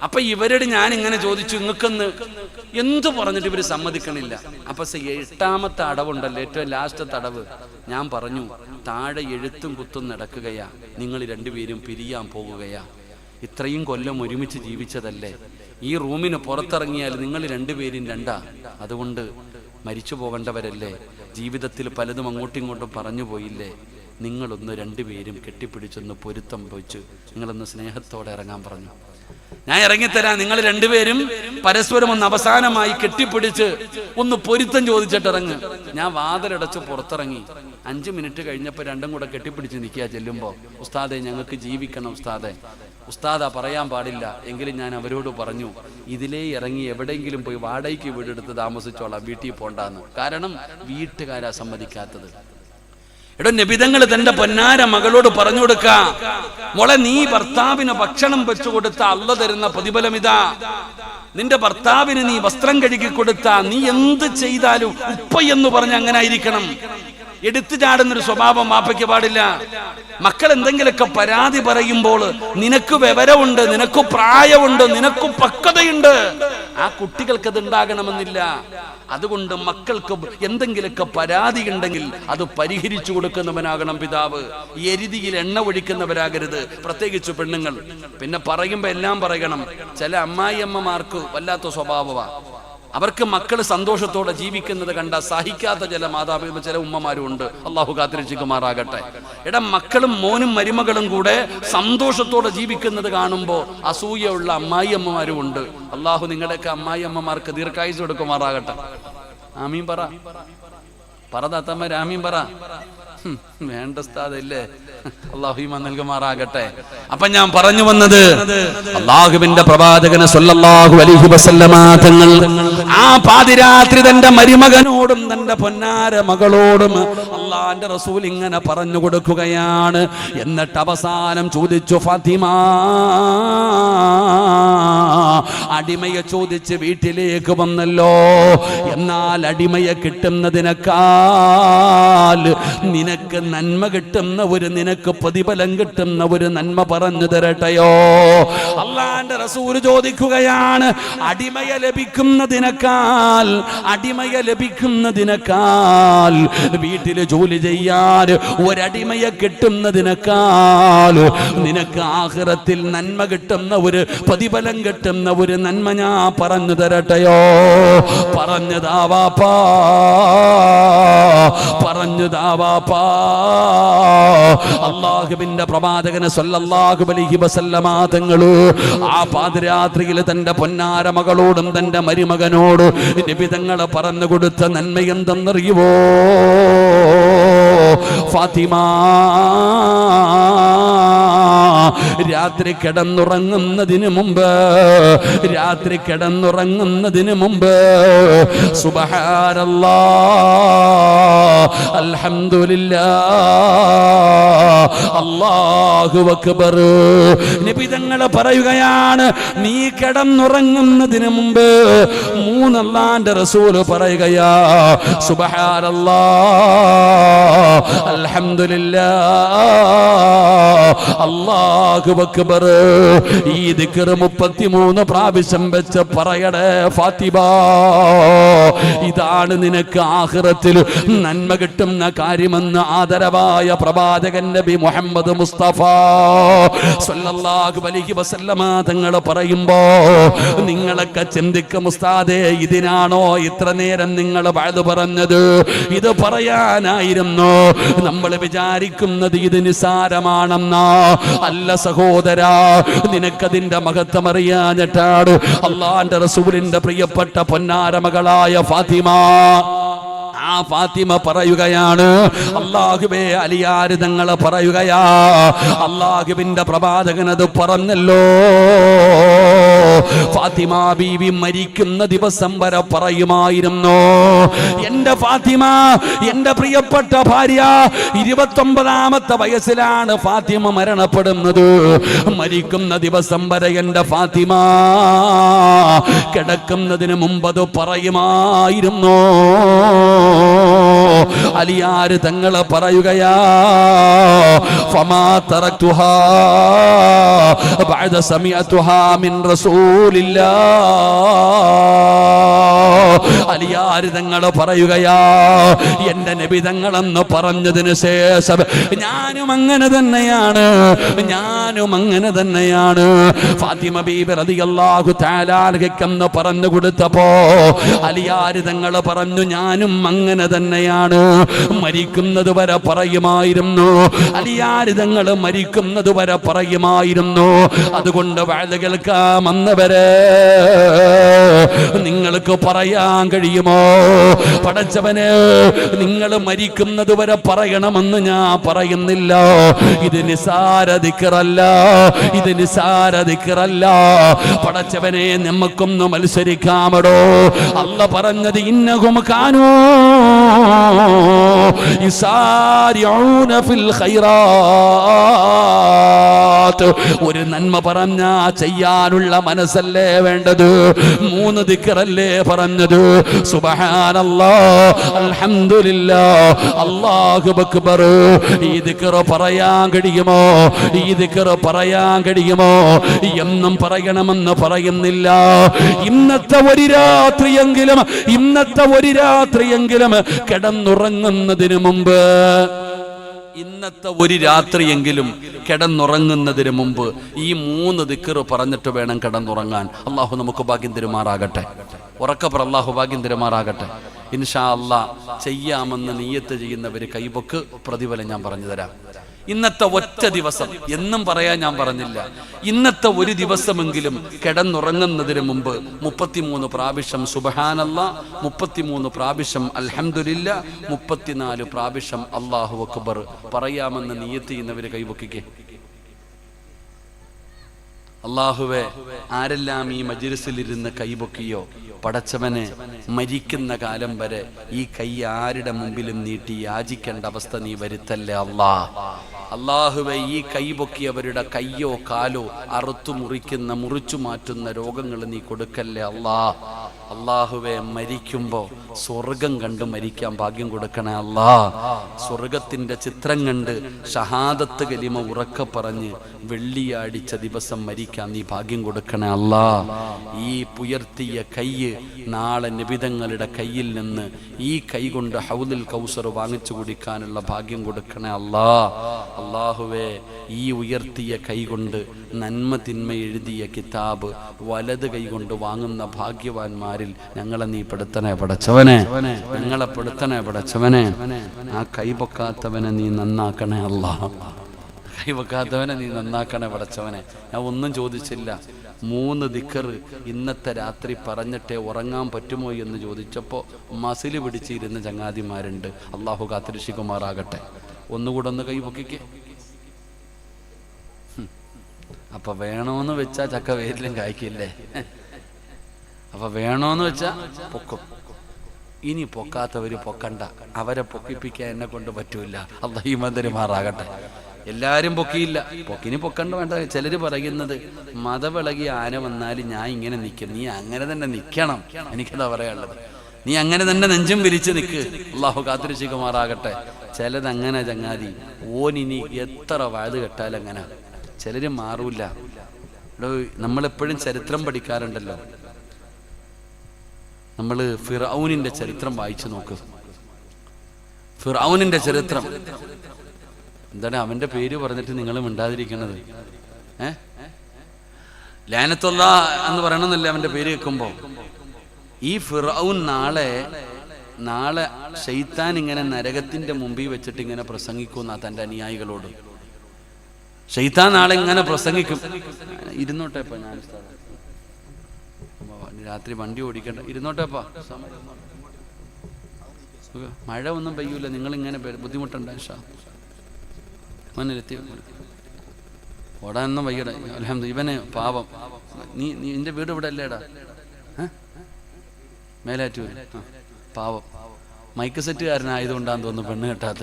അപ്പൊ ഇവരോട് ഞാൻ ഇങ്ങനെ ചോദിച്ചു, നിങ്ങൾക്കൊന്ന് എന്തു പറഞ്ഞിട്ട് ഇവര് സമ്മതിക്കണില്ല. അപ്പൊ 8ാമത്തെ അടവുണ്ടല്ലോ, ഏറ്റവും ലാസ്റ്റത്തെ അടവ്. ഞാൻ പറഞ്ഞു, താഴെ എഴുത്തും കുത്തും നടക്കുകയാ, നിങ്ങൾ രണ്ടുപേരും പിരിയാൻ പോകുകയാ. ഇത്രയും കൊല്ലം ഒരുമിച്ച് ജീവിച്ചതല്ലേ, ഈ റൂമിന് പുറത്തിറങ്ങിയാൽ നിങ്ങൾ രണ്ടുപേരും രണ്ടാ. അതുകൊണ്ട് മരിച്ചു പോകേണ്ടവരല്ലേ, ജീവിതത്തിൽ പലതും അങ്ങോട്ടും ഇങ്ങോട്ടും പറഞ്ഞു പോയില്ലേ, നിങ്ങളൊന്ന് രണ്ടുപേരും കെട്ടിപ്പിടിച്ചൊന്ന് പൊരുത്തം വെച്ച് നിങ്ങളൊന്ന് സ്നേഹത്തോടെ ഇറങ്ങാൻ പറഞ്ഞു. ഞാൻ ഇറങ്ങിത്തരാം, നിങ്ങൾ രണ്ടുപേരും പരസ്പരം ഒന്ന് അവസാനമായി കെട്ടിപ്പിടിച്ച് ഒന്ന് പൊരുത്തം ചോദിച്ചിട്ട് ഇറങ്ങ്. ഞാൻ വാതിലടച്ച് പുറത്തിറങ്ങി. 5 മിനിറ്റ് കഴിഞ്ഞപ്പോൾ രണ്ടും കൂടെ കെട്ടിപ്പിടിച്ച് നിൽക്കുക. ചെല്ലുമ്പോ, ഉസ്താദെ ഞങ്ങൾക്ക് ജീവിക്കണം ഉസ്താദെ. ഉസ്താദാ പറയാൻ പാടില്ല. എങ്കിലും ഞാൻ അവരോട് പറഞ്ഞു, ഇതിലേ ഇറങ്ങി എവിടെയെങ്കിലും പോയി വാടകയ്ക്ക് വീടെടുത്ത് താമസിച്ചോളാം, വീട്ടിൽ പോണ്ടാന്ന്. കാരണം വീട്ടുകാരാ സമ്മതിക്കാത്തത്. ഇവിടെ നബിതങ്ങൾ തന്റെ പൊന്നാര മകളോട് പറഞ്ഞു കൊടുക്ക, മോളെ നീ ഭർത്താവിന് ഭക്ഷണം വെച്ചു കൊടുത്ത അള്ള തരുന്ന പ്രതിഫലം ഇതാ. നിന്റെ ഭർത്താവിന് നീ വസ്ത്രം കഴുകി കൊടുത്ത നീ എന്ത് ചെയ്താലും ഉപ്പ എന്ന് പറഞ്ഞ് അങ്ങനെ ആയിരിക്കണം. എടുത്തു ചാടുന്നൊരു സ്വഭാവം വാപ്പയ്ക്ക് പാടില്ല. മക്കൾ എന്തെങ്കിലുമൊക്കെ പരാതി പറയുമ്പോൾ നിനക്ക് വിവരമുണ്ട്, നിനക്ക് പ്രായമുണ്ട്, നിനക്ക് പക്വതയുണ്ട്. ആ കുട്ടികൾക്ക് അത് ഉണ്ടാകണമെന്നില്ല. അതുകൊണ്ട് മക്കൾക്ക് എന്തെങ്കിലുമൊക്കെ പരാതി ഉണ്ടെങ്കിൽ അത് പരിഹരിച്ചു കൊടുക്കുന്നവനാകണം പിതാവ്. എരുതിയിൽ എണ്ണ ഒഴിക്കുന്നവരാകരുത്, പ്രത്യേകിച്ച് പെണ്ണുങ്ങൾ. പിന്നെ പറയുമ്പോ എല്ലാം പറയണം. ചില അമ്മായിയമ്മമാർക്ക് വല്ലാത്ത സ്വഭാവമാണ്. അവർക്ക് മക്കൾ സന്തോഷത്തോടെ ജീവിക്കുന്നത് കണ്ട സഹിക്കാത്ത ചില മാതാപിതാക്കൾ, ചില ഉമ്മമാരും ഉണ്ട്. അള്ളാഹു കാത്തിരക്ഷിക്കുമാറാകട്ടെ. എടാ, മക്കളും മോനും മരുമകളും കൂടെ സന്തോഷത്തോടെ ജീവിക്കുന്നത് കാണുമ്പോൾ അസൂയുള്ള അമ്മായിയമ്മമാരും ഉണ്ട്. അള്ളാഹു നിങ്ങളുടെയൊക്കെ അമ്മായിയമ്മമാർക്ക് ദീർഘായുസ് കൊടുക്കുമാറാകട്ടെ. ആമീൻ പറ, താത്തമ്മ ആമീൻ പറ. വേണ്ട ഉസ്താദല്ലേ, അല്ലാഹു ഈമാൻ നൽകുമാറാകട്ടെ. അപ്പൊ ഞാൻ പറഞ്ഞു വന്നത്, അല്ലാഹുവിന്റെ പ്രവാചകൻ സല്ലല്ലാഹു അലൈഹി വസല്ലമ തങ്ങൾ ആ പാതിരാത്രി തന്റെ മരുമകനോടും തന്റെ പൊന്നാര മകളോടും അല്ലാഹുവിന്റെ റസൂൽ ഇങ്ങനെ പറഞ്ഞു കൊടുക്കുകയാണ്. എന്നിട്ട് അവസാനം ചോദിച്ചു, ഫാത്തിമ, അടിമയെ ചോദിച്ച് വീട്ടിലേക്ക് വന്നല്ലോ, എന്നാൽ അടിമയെ കിട്ടുന്നതിനേക്കാൾ നിനക്ക് നന്മ കിട്ടുന്ന ഒരു, നിനക്ക് പ്രതിഫലം കിട്ടുന്ന ഒരു നന്മ പറഞ്ഞു തരട്ടെയോ? അല്ലാഹുവിന്റെ റസൂൽ ചോദിക്കുകയാണ്, അടിമയെ ലഭിക്കുന്നതിനേക്കാൾ വീട്ടില് ജോലി ചെയ്യാൻ ഒരടിമയെ കിട്ടുന്നതിനേക്കാൾ നിനക്ക് ആഖിറത്തിൽ നന്മ കിട്ടുന്ന ഒരു, പ്രതിഫലം കിട്ടുന്ന ഒരു നന്മ ഞാൻ പറഞ്ഞു തരട്ടെയോ? പറഞ്ഞതാ വാപ്പാ, പറഞ്ഞതാ വാപ്പാ. അല്ലാഹുവിന്റെ പ്രവാചകൻ സല്ലല്ലാഹു അലൈഹി വസല്ലമ തങ്ങൾ ആ പാതിരാത്രിയിൽ തന്റെ പൊന്നാര മകളോടും തന്റെ മരുമകനോട് നബി തങ്ങൾ പറഞ്ഞു കൊടുത്ത നന്മ എന്തെന്നറിയുവോ? ഫാത്തിമ, രാത്രി കിടന്നുറങ്ങുന്നതിന് മുമ്പ് സുബ്ഹാനല്ലാഹ്, അൽഹംദുലില്ലാഹ്, അല്ലാഹു അക്ബർ. നബി തങ്ങൾ പറയുകയാണ്, നീ കിടന്നുറങ്ങുന്നതിന് മുമ്പ് അല്ലാഹുവിന്റെ റസൂൽ പറയുകയാ, സുബ്ഹാനല്ലാഹ്, അൽഹംദുലില്ലാഹ്, അല്ലാഹു അക്ബർ. ഈ ദിക്ർ 33 പ്രാവശ്യം വെച്ച് പറയണേ ഫാത്തിമ. ഇതാണ് നിനക്ക് ആഖിറത്തിൽ നന്മ കിട്ടുന്ന കാര്യമെന്ന് ആദരവായ പ്രവാചകൻ നബി മുഹമ്മദ് മുസ്തഫ സല്ലല്ലാഹു അലൈഹി വസല്ലമ തങ്ങൾ പറയുമ്പോ നിങ്ങളൊക്കെ ചിന്തിക്കും, ഉസ്താദേ, ഇതിനാണോ ഇത്ര നേരം നിങ്ങൾ വഅദ് പറഞ്ഞത്? ഇത് പറയാനായിരുന്നു നമ്മൾ വിചാരിക്കുന്നത് ഇത് നിസാരമാണെന്നാ. അല്ല സഹോദരാ, നിനക്കതിന്റെ മഹത്വം അറിയാഞ്ഞിട്ടാണ്. അല്ലാഹുവിന്റെ റസൂലിന്റെ പ്രിയപ്പെട്ട പൊന്നാര മകളായ ഫാത്തിമ, ആ ഫാത്തിമ പറയുകയാണ്, അല്ലാഹുവേ, അലിയാര് തങ്ങൾ പറയുകയാ, അല്ലാഹുവിന്റെ പ്രവാചകൻ അത് പറഞ്ഞല്ലോ. ഫാത്തിമ ബീവി മരിക്കുന്ന ദിവസം വരെ പറയുമായിരുന്നു, എന്റെ ഫാത്തിമ, എന്റെ പ്രിയപ്പെട്ട ഭാര്യ, 29ാമത്തെ വയസ്സിലാണ് ഫാത്തിമ മരണപ്പെടുന്നത്. മരിക്കുന്ന ദിവസം വരെ എന്റെ ഫാത്തിമ കിടക്കുന്നതിന് മുമ്പ് അത് പറയുമായിരുന്നു. അലിയാര് തങ്ങൾ പറയുകയാ, ഫമാ തറക്തുഹാ ബഅദ സമിഅതുഹാ മിൻ റസൂലില്ലാഹ്. അലിയാര് തങ്ങൾ പറയുകയാ, എന്റെ നബി തങ്ങളെന്ന് പറഞ്ഞതിന് ശേഷം ഞാനും അങ്ങനെ തന്നെയാണ്. ഫാത്തിമ ബീബി റളിയല്ലാഹു തആല അൻഹയ്ക്കെന്ന് പറഞ്ഞു കൊടുത്തപ്പോ അലിയാര് തങ്ങൾ പറഞ്ഞു, ഞാനും അങ്ങനെ തന്നെയാണ്. മരിക്കുന്നത് വരെ പറയുമായിരുന്നു. അലിയാര് തങ്ങൾ മരിക്കുന്നത് വരെ പറയുമായിരുന്നു. അതുകൊണ്ട് വഅദ് കേൾക്കാമെന്നവരെ നിങ്ങൾക്ക് പറയാ പറയാൻ കഴിയുമോ? പടച്ചവനെ, നിങ്ങൾ മരിക്കുന്നത് വരെ പറയണമെന്ന് ഞാൻ പറയുന്നില്ല. ഇത് നിസാര ദിക്റല്ല, ഇത് നിസാര ദിക്റല്ല. പടച്ചവനെ, നമുക്കൊന്ന് മത്സരിക്കാമടോ? അല്ല പറഞ്ഞത് ഇന്നഹും കാനൂ യുസാരിഊന ഫിൽ ഖൈറാത്ത്. ഒരു നന്മ പറഞ്ഞാ ചെയ്യാനുള്ള മനസ്സല്ലേ വേണ്ടത്? 3 ദിക്റല്ലേ പറഞ്ഞത്? സുബ്ഹാനല്ലാഹ്, അൽഹംദുലില്ലാഹ്, അല്ലാഹു അക്ബർ. ഈ ദിക്ർ പറയാൻ കഴിയുമോ? ഈ ദിക്ർ പറയാൻ കഴിയുമോ? എന്നും പറയണമെന്ന് പറയുന്നില്ല. ഇന്നത്തെ ഒരു രാത്രിയെങ്കിലും കിടന്നുറങ്ങുന്നതിന് മുമ്പ്, ഇന്നത്തെ ഒരു രാത്രിയെങ്കിലും കിടന്നുറങ്ങുന്നതിന് മുമ്പ് ഈ 3 ദിക്ർ പറഞ്ഞിട്ട് വേണം കിടന്നുറങ്ങാൻ. അള്ളാഹു നമുക്ക് ഭാഗ്യം തരുമാറാകട്ടെ. ഉറക്കപ്പുറ അള്ളാഹു ഭാഗ്യം തരുമാറാകട്ടെ. ഇൻഷാ അല്ലാഹ് ചെയ്യാമെന്ന് നിയ്യത്ത് ചെയ്യുന്നവര് കൈപൊക്ക്, പ്രതിഫലം ഞാൻ പറഞ്ഞു തരാം. ഇന്നത്തെ ഒറ്റ ദിവസം, എന്നും പറയാൻ ഞാൻ പറഞ്ഞില്ല, ഇന്നത്തെ ഒരു ദിവസമെങ്കിലും കിടന്നുറങ്ങുന്നതിന് മുമ്പ് 33 പ്രാവശ്യം സുബ്ഹാനല്ലാഹ്, 33 പ്രാവശ്യം അൽഹംദുലില്ലാ, 34 പ്രാവശ്യം അല്ലാഹു അക്ബർ പറയാമെന്ന് നിയ്യത്ത് ചെയ്യുന്നവര് കൈപൊക്കിക്കേ. അല്ലാഹുവേ, ആരെല്ലാം ഈ മജ്‌ലിസിലിരുന്ന് കൈപൊക്കിയോ, പടച്ചവനെ, മരിക്കുന്ന കാലം വരെ ഈ കൈ ആരുടെ മുമ്പിലും നീട്ടി യാചിക്കേണ്ട അവസ്ഥ നീ വരുത്തല്ലേ അല്ലാഹ്. അല്ലാഹുവേ, ഈ കൈ പൊക്കിയവരുടെ കയ്യോ കാലോ അറുത്തു മുറിച്ചു മാറ്റുന്ന രോഗങ്ങൾ നീ കൊടുക്കല്ലേ അല്ലാഹ്. അല്ലാഹുവേ, മരിക്കുമ്പോ സ്വർഗം കണ്ട് മരിക്കാൻ ഭാഗ്യം കൊടുക്കണേ അല്ലാഹ്. സ്വർഗത്തിന്റെ ചിത്രം കണ്ട് ഷഹാദത്ത് കലിമ ഉറക്ക പറഞ്ഞ് വെള്ളിയാടിച്ച ദിവസം മരിക്കാൻ നീ ഭാഗ്യം കൊടുക്കണേ അല്ലാഹ്. ഈ പുയർത്തിയ കൈ നാളെ നബിതങ്ങളുടെ കയ്യിൽ നിന്ന് ഈ കൈ കൊണ്ട് ഹൗദുൽ കൗസർ വാങ്ങിച്ചു കുടിക്കാനുള്ള ഭാഗ്യം കൊടുക്കണേ അല്ലാഹ്. അല്ലാഹുവേ, ഈ ഉയർത്തിയ കൈ കൊണ്ട് നന്മ തിന്മ എഴുതിയ കിതാബ് വലത് കൈ കൊണ്ട് വാങ്ങുന്ന ഭാഗ്യവാന്മാരിൽ ഞങ്ങളെ നീ പെടുത്തണേ പടച്ചവനെ, ഞങ്ങളെ പെടുത്തണേ പടച്ചവനെ. ആ കൈ പൊക്കാത്തവനെ നീ നന്നാക്കണേ അല്ലാഹ്. കൈ പൊക്കാത്തവനെ നീ നന്നാക്കണേ പടച്ചവനെ. ഞാൻ ഒന്നും ചോദിച്ചില്ല. 3 ദിക്ർ ഇന്നത്തെ രാത്രി പറഞ്ഞിട്ടേ ഉറങ്ങാൻ പറ്റുമോ എന്ന് ചോദിച്ചപ്പോൾ മസിൽ പിടിച്ചിരുന്ന ചങ്ങാതിമാരുണ്ട്. അള്ളാഹു കാത്തിരക്ഷിക്കുമാറാകട്ടെ. ഒന്നുകൂടെ ഒന്ന് കൈ പൊക്കിക്കേ. അപ്പൊ വേണോന്ന് വെച്ചാ ചക്ക വേരിലും കായ്ക്കില്ലേ? അപ്പൊ വേണോന്ന് വെച്ചാ പൊക്കും. ഇനി പൊക്കാത്തവര് പൊക്കണ്ട, അവരെ പൊക്കിപ്പിക്കാൻ എന്നെ കൊണ്ട് പറ്റൂല. അല്ലാഹു ഈമാൻ തരുമാറാകട്ടെ. എല്ലാരും പൊക്കിയില്ല, പൊക്കിനി പൊക്കണ്ട വേണ്ട. ചിലര് പറയുന്നത് മതവിളകി ആന വന്നാലും ഞാൻ ഇങ്ങനെ നിൽക്കും. നീ അങ്ങനെ തന്നെ നിൽക്കണം, എനിക്കതാ പറയാനുള്ളത്. നീ അങ്ങനെ തന്നെ നെഞ്ചും വിരിച്ച് നിൽക്ക്. അള്ളാഹു കാത്തിരക്ഷിക്കുമാറാകട്ടെ. ചിലത് അങ്ങനെ ചങ്ങാതി, ഓനിനി എത്ര വഴുത് കെട്ടാലും അങ്ങനെ. ചിലര് മാറൂല. നമ്മളെപ്പോഴും ചരിത്രം പഠിക്കാറുണ്ടല്ലോ. നമ്മൾ ഫിർഔനിന്റെ ചരിത്രം വായിച്ചു നോക്ക്. ഫിർഔനിന്റെ ചരിത്രം എന്താണ്? അവന്റെ പേര് പറഞ്ഞിട്ട് നിങ്ങൾ മിണ്ടാതിരിക്കണത്? ലാനത്തുല്ലാഹ് എന്ന് പറയണമെന്നല്ലേ അവന്റെ പേര് കേൾക്കുമ്പോ? ഈ ഫിർഔൻ നാളെ ശൈത്താൻ ഇങ്ങനെ നരകത്തിന്റെ മുമ്പിൽ വെച്ചിട്ട് ഇങ്ങനെ പ്രസംഗിക്കുന്ന തന്റെ അനുയായികളോട്. ശൈത്താൻ നാളെ ഇങ്ങനെ പ്രസംഗിക്കും. ഇരുന്നോട്ടേപ്പാ, ഞാൻ രാത്രി വണ്ടി ഓടിക്കണ്ട, ഇരുന്നോട്ടേപ്പാ. മഴ ഒന്നും പെയ്യൂല, നിങ്ങൾ ഇങ്ങനെ ബുദ്ധിമുട്ടണ്ട. മണ്ണിലെത്തി ഓടാനൊന്നും വയ്യട. അൽഹംദുലില്ലാഹ്. ഇവന് പാവം. നീ നിന്റെ വീട് ഇവിടെ അല്ലേടാ? മേലാറ്റൂര്. പാവം മൈക്ക് സെറ്റുകാരനായതുകൊണ്ടാന്ന് തോന്നുന്നു പെണ്ണ് കെട്ടാത്ത.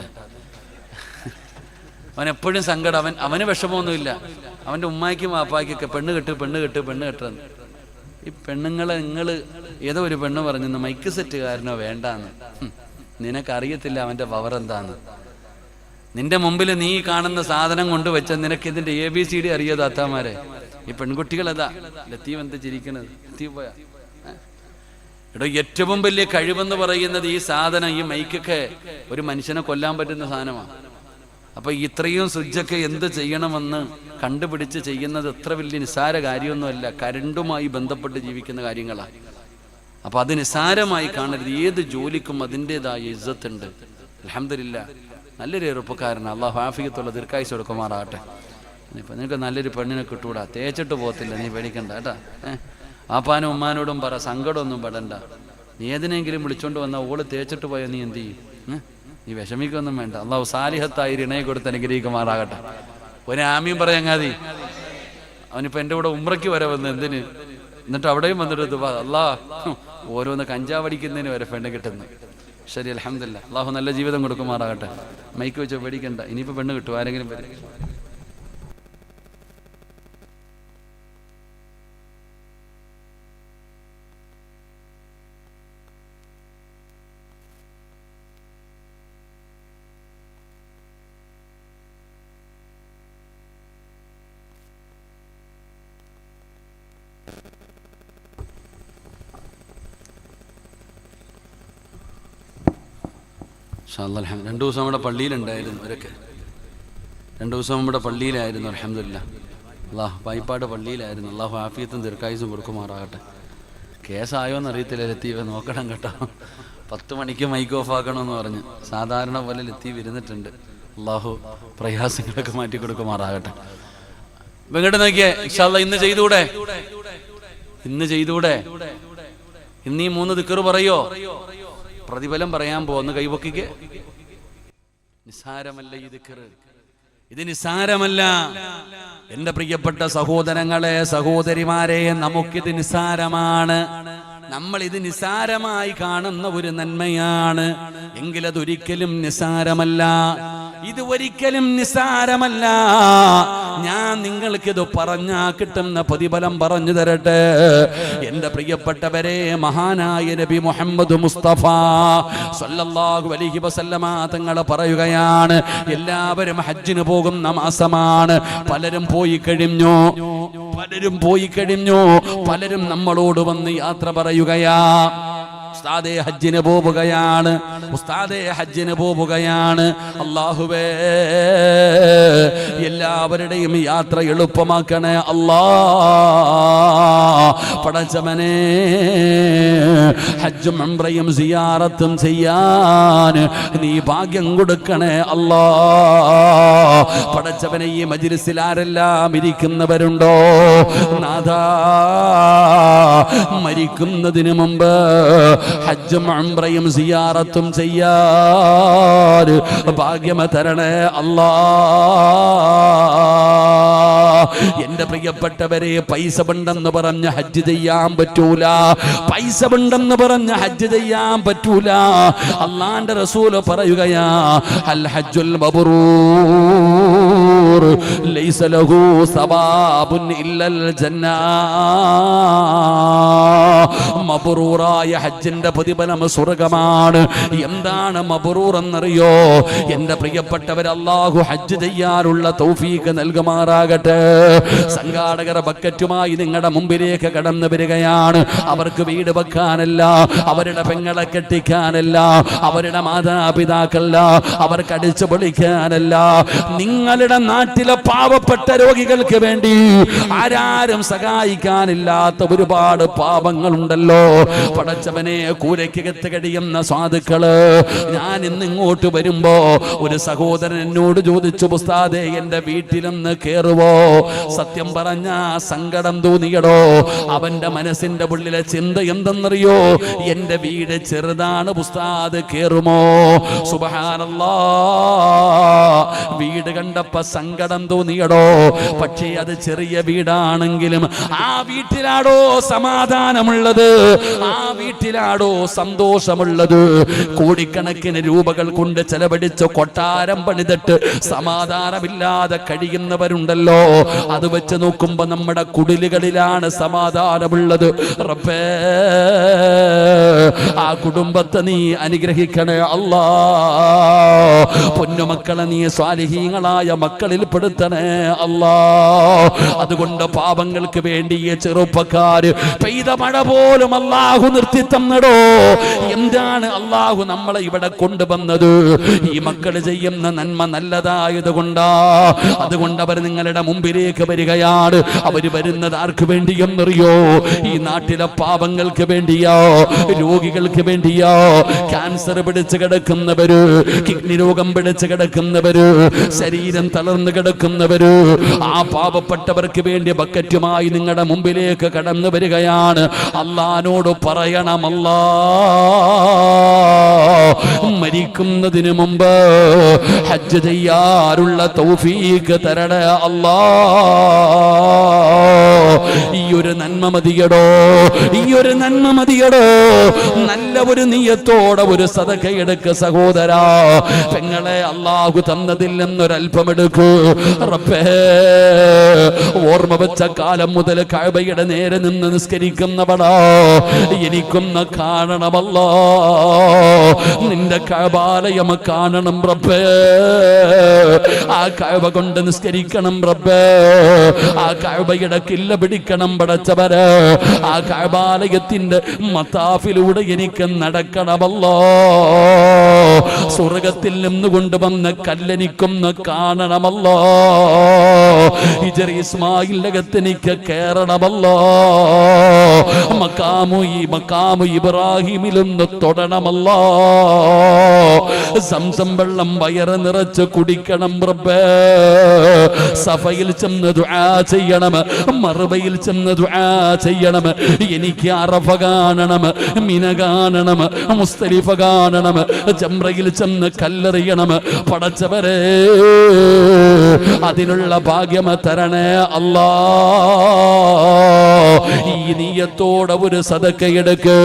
അവൻ എപ്പോഴും സങ്കടം. അവന് വിഷമമൊന്നുമില്ല. അവൻ്റെ ഉമ്മായ്ക്കും വാപ്പായ്ക്കൊക്കെ പെണ്ണ് കെട്ടുന്നു. ഈ പെണ്ണുങ്ങളെ ഏതോ ഒരു പെണ്ണ് പറഞ്ഞെന്ന് മൈക്ക് സെറ്റുകാരനോ വേണ്ടാന്ന്. നിനക്കറിയത്തില്ല അവൻ്റെ പവർ എന്താന്ന്. നിന്റെ മുമ്പിൽ നീ കാണുന്ന സാധനം കൊണ്ടുവച്ച നിനക്ക് ഇതിന്റെ ABCD അറിയോ താത്താമാരെ? ഈ പെൺകുട്ടികളതാ. ലത്തീഫ് എന്ത് ചിരിക്കണത്? ലത്തീഫ് പോയാ? എടോ, ഏറ്റവും വലിയ കഴിവെന്ന് പറയുന്നത് ഈ സാധനം, ഈ മൈക്കൊക്കെ ഒരു മനുഷ്യനെ കൊല്ലാൻ പറ്റുന്ന സാധനമാണ്. അപ്പൊ ഇത്രയും സ്വിച്ചൊക്കെ എന്ത് ചെയ്യണമെന്ന് കണ്ടുപിടിച്ച് ചെയ്യുന്നത് എത്ര വലിയ നിസ്സാര കാര്യമൊന്നുമല്ല. കരണ്ടുമായി ബന്ധപ്പെട്ട് ജീവിക്കുന്ന കാര്യങ്ങളാണ്. അപ്പൊ അത് നിസ്സാരമായി കാണരുത്. ഏത് ജോലിക്കും അതിൻ്റെതായ ഇസ്സത്തുണ്ട്. അൽഹംദുലില്ലാഹ്, നല്ലൊരു ചെറുപ്പക്കാരനാണ്. അള്ളാഹു ആഫിയത്തുള്ള ദീർഘായുസ്സ് കൊടുക്കുമാറാകട്ടെ. ഇനിയിപ്പോൾ നിനക്ക് നല്ലൊരു പെണ്ണിനെ കിട്ടൂടാ, തേച്ചിട്ട് പോകത്തില്ല, നീ പേടിക്കണ്ട കേട്ടാ. ആപ്പാനും ഉമ്മാനോടും പറ, സങ്കടമൊന്നും പെടണ്ട. ഏതിനെങ്കിലും വിളിച്ചോണ്ട് വന്നാൽ ഓള് തേച്ചിട്ട് പോയാൽ നീ എന്ത് ചെയ്യും? നീ വിഷമിക്കൊന്നും വേണ്ട. അള്ളാഹു സാലിഹത്തായി ഇണയെ കൊടുത്ത് അനുഗ്രഹിക്കുമാറാകട്ടെ. ഒരു ആമിയും പറയാങ്ങാതി. അവനിപ്പോൾ എൻ്റെ കൂടെ ഉംറയ്ക്ക് വരെ വന്ന് എന്തിന്, എന്നിട്ട് അവിടെയും വന്നിട്ട് ദുആ, അല്ലാഹ് ഓരോന്ന് കഞ്ചാവടിക്കുന്നതിന് വരെ പെണ്ണ് കിട്ടുന്നു. ശരി, അൽഹംദുലില്ലാഹ്. അള്ളാഹു നല്ല ജീവിതം കൊടുക്കുമാറാകട്ടെ. മൈക്ക് വെച്ച് പേടിക്കണ്ട, ഇനിയിപ്പോൾ പെണ്ണ് കിട്ടും. ആരെങ്കിലും വരും. രണ്ടു ദിവസം നമ്മുടെ പള്ളിയിലുണ്ടായിരുന്നു. അവരൊക്കെ 2 ദിവസം നമ്മുടെ പള്ളിയിലായിരുന്നു. അൽഹംദുലില്ലാഹ്. അള്ളാഹ് പായിപ്പാട് പള്ളിയിലായിരുന്നു. അള്ളാഹു ആഫിയത്തും ദീർഘായുസും കൊടുക്കുമാറാകട്ടെ. കേസായോന്ന് അറിയത്തില്ല. ലത്തീഫ് നോക്കണം കേട്ടോ. 10 മണിക്ക് മൈക്ക് ഓഫ് ആക്കണമെന്ന് പറഞ്ഞ് സാധാരണ പോലെ ലത്തീഫ് ഇരുന്നിട്ടുണ്ട്. അള്ളാഹു പ്രയാസങ്ങളൊക്കെ മാറ്റി കൊടുക്കുമാറാകട്ടെ. ഇങ്ങോട്ട് നോക്കിയേ, ഇൻഷാ അല്ലാഹ് ഇന്ന് ചെയ്തൂടെ? ഇന്ന് ഈ 3 ദിക്ർ പറയോ? പ്രതിഫലം പറയാൻ പോകുന്ന കൈവക്കിക്ക്. നിസ്സാരമല്ല ഈ ദിക്ർ, ഇത് നിസ്സാരമല്ല. എന്റെ പ്രിയപ്പെട്ട സഹോദരങ്ങളെ, സഹോദരിമാരെ, നമുക്കിത് നിസ്സാരമാണ്. നമ്മൾ ഇത് നിസ്സാരമായി കാണുന്ന ഒരു നന്മയാണ് എങ്കിലതൊരിക്കലും നിസ്സാരമല്ല. ഇത് ഒരിക്കലും നിസ്സാരമല്ല. ഞാൻ നിങ്ങൾക്കിത് പറഞ്ഞാ കിട്ടുന്ന പ്രതിഫലം പറഞ്ഞു തരട്ടെ. എന്റെ പ്രിയപ്പെട്ടവരെ, മഹാനായ നബി മുഹമ്മദ് മുസ്തഫ സല്ലല്ലാഹു അലൈഹി വസല്ലമ തങ്ങൾ പറയുകയാണ്, എല്ലാവരും ഹജ്ജിന് പോകുന്ന മാസമാണ്. പലരും പോയി കഴിഞ്ഞു. പലരും നമ്മളോട് വന്ന് യാത്ര പറയുകയാ. ഉസ്താദേ ഹജ്ജിന് പോവുകയാണ്. അല്ലാഹുവേ, എല്ലാവരുടെയും യാത്ര എളുപ്പമാക്കണേ അല്ലാ. പടച്ചവനേ, ഹജ്ജും ഉംറയും സിയാറത്തും ചെയ്യാൻ നീ ഭാഗ്യം കൊടുക്കണേ അല്ലാ. പടച്ചവനെ, ഈ മജ്ലിസിൽ ആരെല്ലാം ഇരിക്കുന്നവരുണ്ടോ നാഥാ, മരിക്കുന്നതിന് മുമ്പ് ഹജ്ജും ഉംറയും സിയാറത്തും ചെയ്യാൻ ഭാഗ്യം തരണേ അല്ലാ. എന്റെ പ്രിയപ്പെട്ടവരെ, പൈസ ഉണ്ടെന്ന് പറഞ്ഞ ഹജ്ജ് ചെയ്യാൻ പറ്റൂല. അല്ലാഹുവിന്റെ റസൂൽ പറയുകയാ, അൽ ഹജ്ജുൽ മബ്റൂർ ലൈസ ലഹു സവാബുൻ ഇല്ലൽ ജന്ന. മബ്റൂറായ ഹജ്ജിന്റെ പ്രതിഫലം സ്വർഗ്ഗമാണ്. എന്താണ് മബ്റൂർ എന്നറിയോ? എന്റെ പ്രിയപ്പെട്ടവർ, അല്ലാഹു ഹജ്ജ് ചെയ്യാനുള്ള തൗഫീഖ് നൽകുമാറാകട്ടെ. സംഘാടകർ ബക്കറ്റുമായി നിങ്ങളുടെ മുമ്പിലേക്ക് കടന്നു വരികയാണ്. അവർക്ക് വീട് വെക്കാനല്ല, അവരുടെ പെങ്ങളെ കെട്ടിക്കാനല്ല, അവരുടെ മാതാപിതാക്കല്ല, അവർക്ക് അടിച്ചു പൊളിക്കാനല്ല. നിങ്ങളുടെ നാട്ടിലെ പാവപ്പെട്ട രോഗികൾക്ക് വേണ്ടി ആരാരും സഹായിക്കാനില്ലാത്ത ഒരുപാട് പാവങ്ങളുണ്ടല്ലോ. പടച്ചവനെ, കൂരയ്ക്കകത്ത് കഴിയുന്ന സാധുക്കള്. ഞാൻ ഇന്ന് ഇങ്ങോട്ട് വരുമ്പോ ഒരു സഹോദരൻ എന്നോട് ചോദിച്ചു, ഉസ്താദേ എന്റെ വീട്ടിലൊന്ന് കേറുവോ? സത്യം പറഞ്ഞ സങ്കടം തോന്നിയടോ. അവന്റെ മനസ്സിന്റെ ഉള്ളിലെ ചിന്ത എന്തെന്നറിയോ? എന്റെ വീട് ചെറുതാണ് ഉസ്താദ്, കേറുമോ? സുബ്ഹാനല്ലാഹ്, വീട് കണ്ടപ്പോ സങ്കടം തോന്നിയടോ. പക്ഷേ അത് ചെറിയ വീടാണെങ്കിലും ആ വീട്ടിലാടോ സമാധാനമുള്ളത്, ആ വീട്ടിലാടോ സന്തോഷമുള്ളത്. കോടിക്കണക്കിന് രൂപകൾ കൊണ്ട് ചെലവഴിച്ച് കൊട്ടാരം പണിതിട്ട് സമാധാനമില്ലാതെ കഴിയുന്നവരുണ്ടല്ലോ. അത് വെച്ച് നോക്കുമ്പോ നമ്മുടെ കുടിലുകളിലാണ് സമാധാനമുള്ളത്. റബ്ബേ, ആ കുടുംബത്തെ നീ അനുഗ്രഹിക്കണേ അല്ലാ. പൊന്നുമക്കളെ നീ സ്വാലിഹീങ്ങളായ മക്കളിൽ പെടുത്തണേ അല്ലാ. അതുകൊണ്ട് പാപങ്ങൾക്ക് വേണ്ടി ചെറുപ്പക്കാര് പെയ്ത മഴ പോലും അല്ലാഹു നിർത്തി തന്നടോ. എന്താണ് അല്ലാഹു നമ്മളെ ഇവിടെ കൊണ്ടുവന്നത്? ഈ മക്കള് ചെയ്യുന്ന നന്മ നല്ലതായത് കൊണ്ടാ. അതുകൊണ്ട് അവർ നിങ്ങളുടെ മുമ്പിലേക്ക് വരികയാണ്. അവര് വരുന്നത് ആർക്ക് വേണ്ടിയെന്നറിയോ? ഈ നാട്ടിലെ പാവങ്ങൾക്ക് വേണ്ടിയോ, രോഗികൾക്ക് വേണ്ടിയോ, ക്യാൻസർ പിടിച്ച് കിടക്കുന്നവര്, കിഡ്നി രോഗം പിടിച്ച് കിടക്കുന്നവര്, ശരീരം തളർന്നു കിടക്കുന്നവര്, ആ പാവപ്പെട്ടവർക്ക് വേണ്ടി ബക്കറ്റുമായി നിങ്ങളുടെ മുമ്പിലേക്ക് കടന്നു വരികയാണ്. അല്ലാഹുവോട് പറയണം, അല്ലാ, മരിക്കുന്നതിന് മുമ്പ് ഹജ്ജ് ചെയ്യാറുള്ള തൗഫീഖ് തരണേ അല്ലാ. ഈ ഒരു നന്മ മതിയടോ, ഈ ഒരു നന്മ മതിയടോ. നല്ല ഒരു നിയ്യത്തോടെ ഒരു സദഖ എടുക്ക് സഹോദരാ. പെങ്ങളെ, അല്ലാഹു തന്നതിൽ നിന്നൊരൽപ്പമെടുക്കൂ. റബ്ബേ, ഓർമ്മ വെച്ച കാലം മുതൽ കഅബയുടെ നേരെ നിന്ന് നിസ്കരിക്കുന്നവടാ, എനിക്കൊന്ന് കാണണമല്ലോ. നിന്റെ കഅബാലയം കാണണം റബ്ബേ. ആ കഅബ കൊണ്ട് നിസ്കരിക്കണം റബ്ബേ. ആ കഅബയുടെ കില്ല പിടിക്കണം പടച്ചവരെ. ആ കഅബാലയത്തിന്റെ മതാഫിലൂടെ എനിക്ക് നടക്കണമല്ലോ. സ്വർഗത്തിൽ നിന്ന് കൊണ്ടുവന്ന കല്ലെനിക്കൊന്ന് കാണണമല്ലോ. ഹിജർ ഇസ്മായിലകത്ത് എനിക്ക് കയറണമല്ലോ. മക്കാമു ഇബ്രാഹിമിലൊന്ന് തൊടണമല്ലോ. സംസം വെള്ളം വയറ് നിറച്ച് കുടിക്കണം റബ്ബേ. സഫയിൽ ചെന്ന് ദുആ ചെയ്യണം, മർവയിൽ ചെന്ന് ദുആ ചെയ്യണം. എനിക്ക് അറഫ കാണണം, മിന കാണണം, മുസ്തലിഫ കാണണം, ജംറയിൽ ചെന്ന് കല്ലെറിയണം. പടച്ചവരെ, അതിനുള്ള ഭാഗ്യം തരണേ അല്ലാ. ഈ നിയ്യത്തോടെ ഒരു സദഖ എടുക്ക്.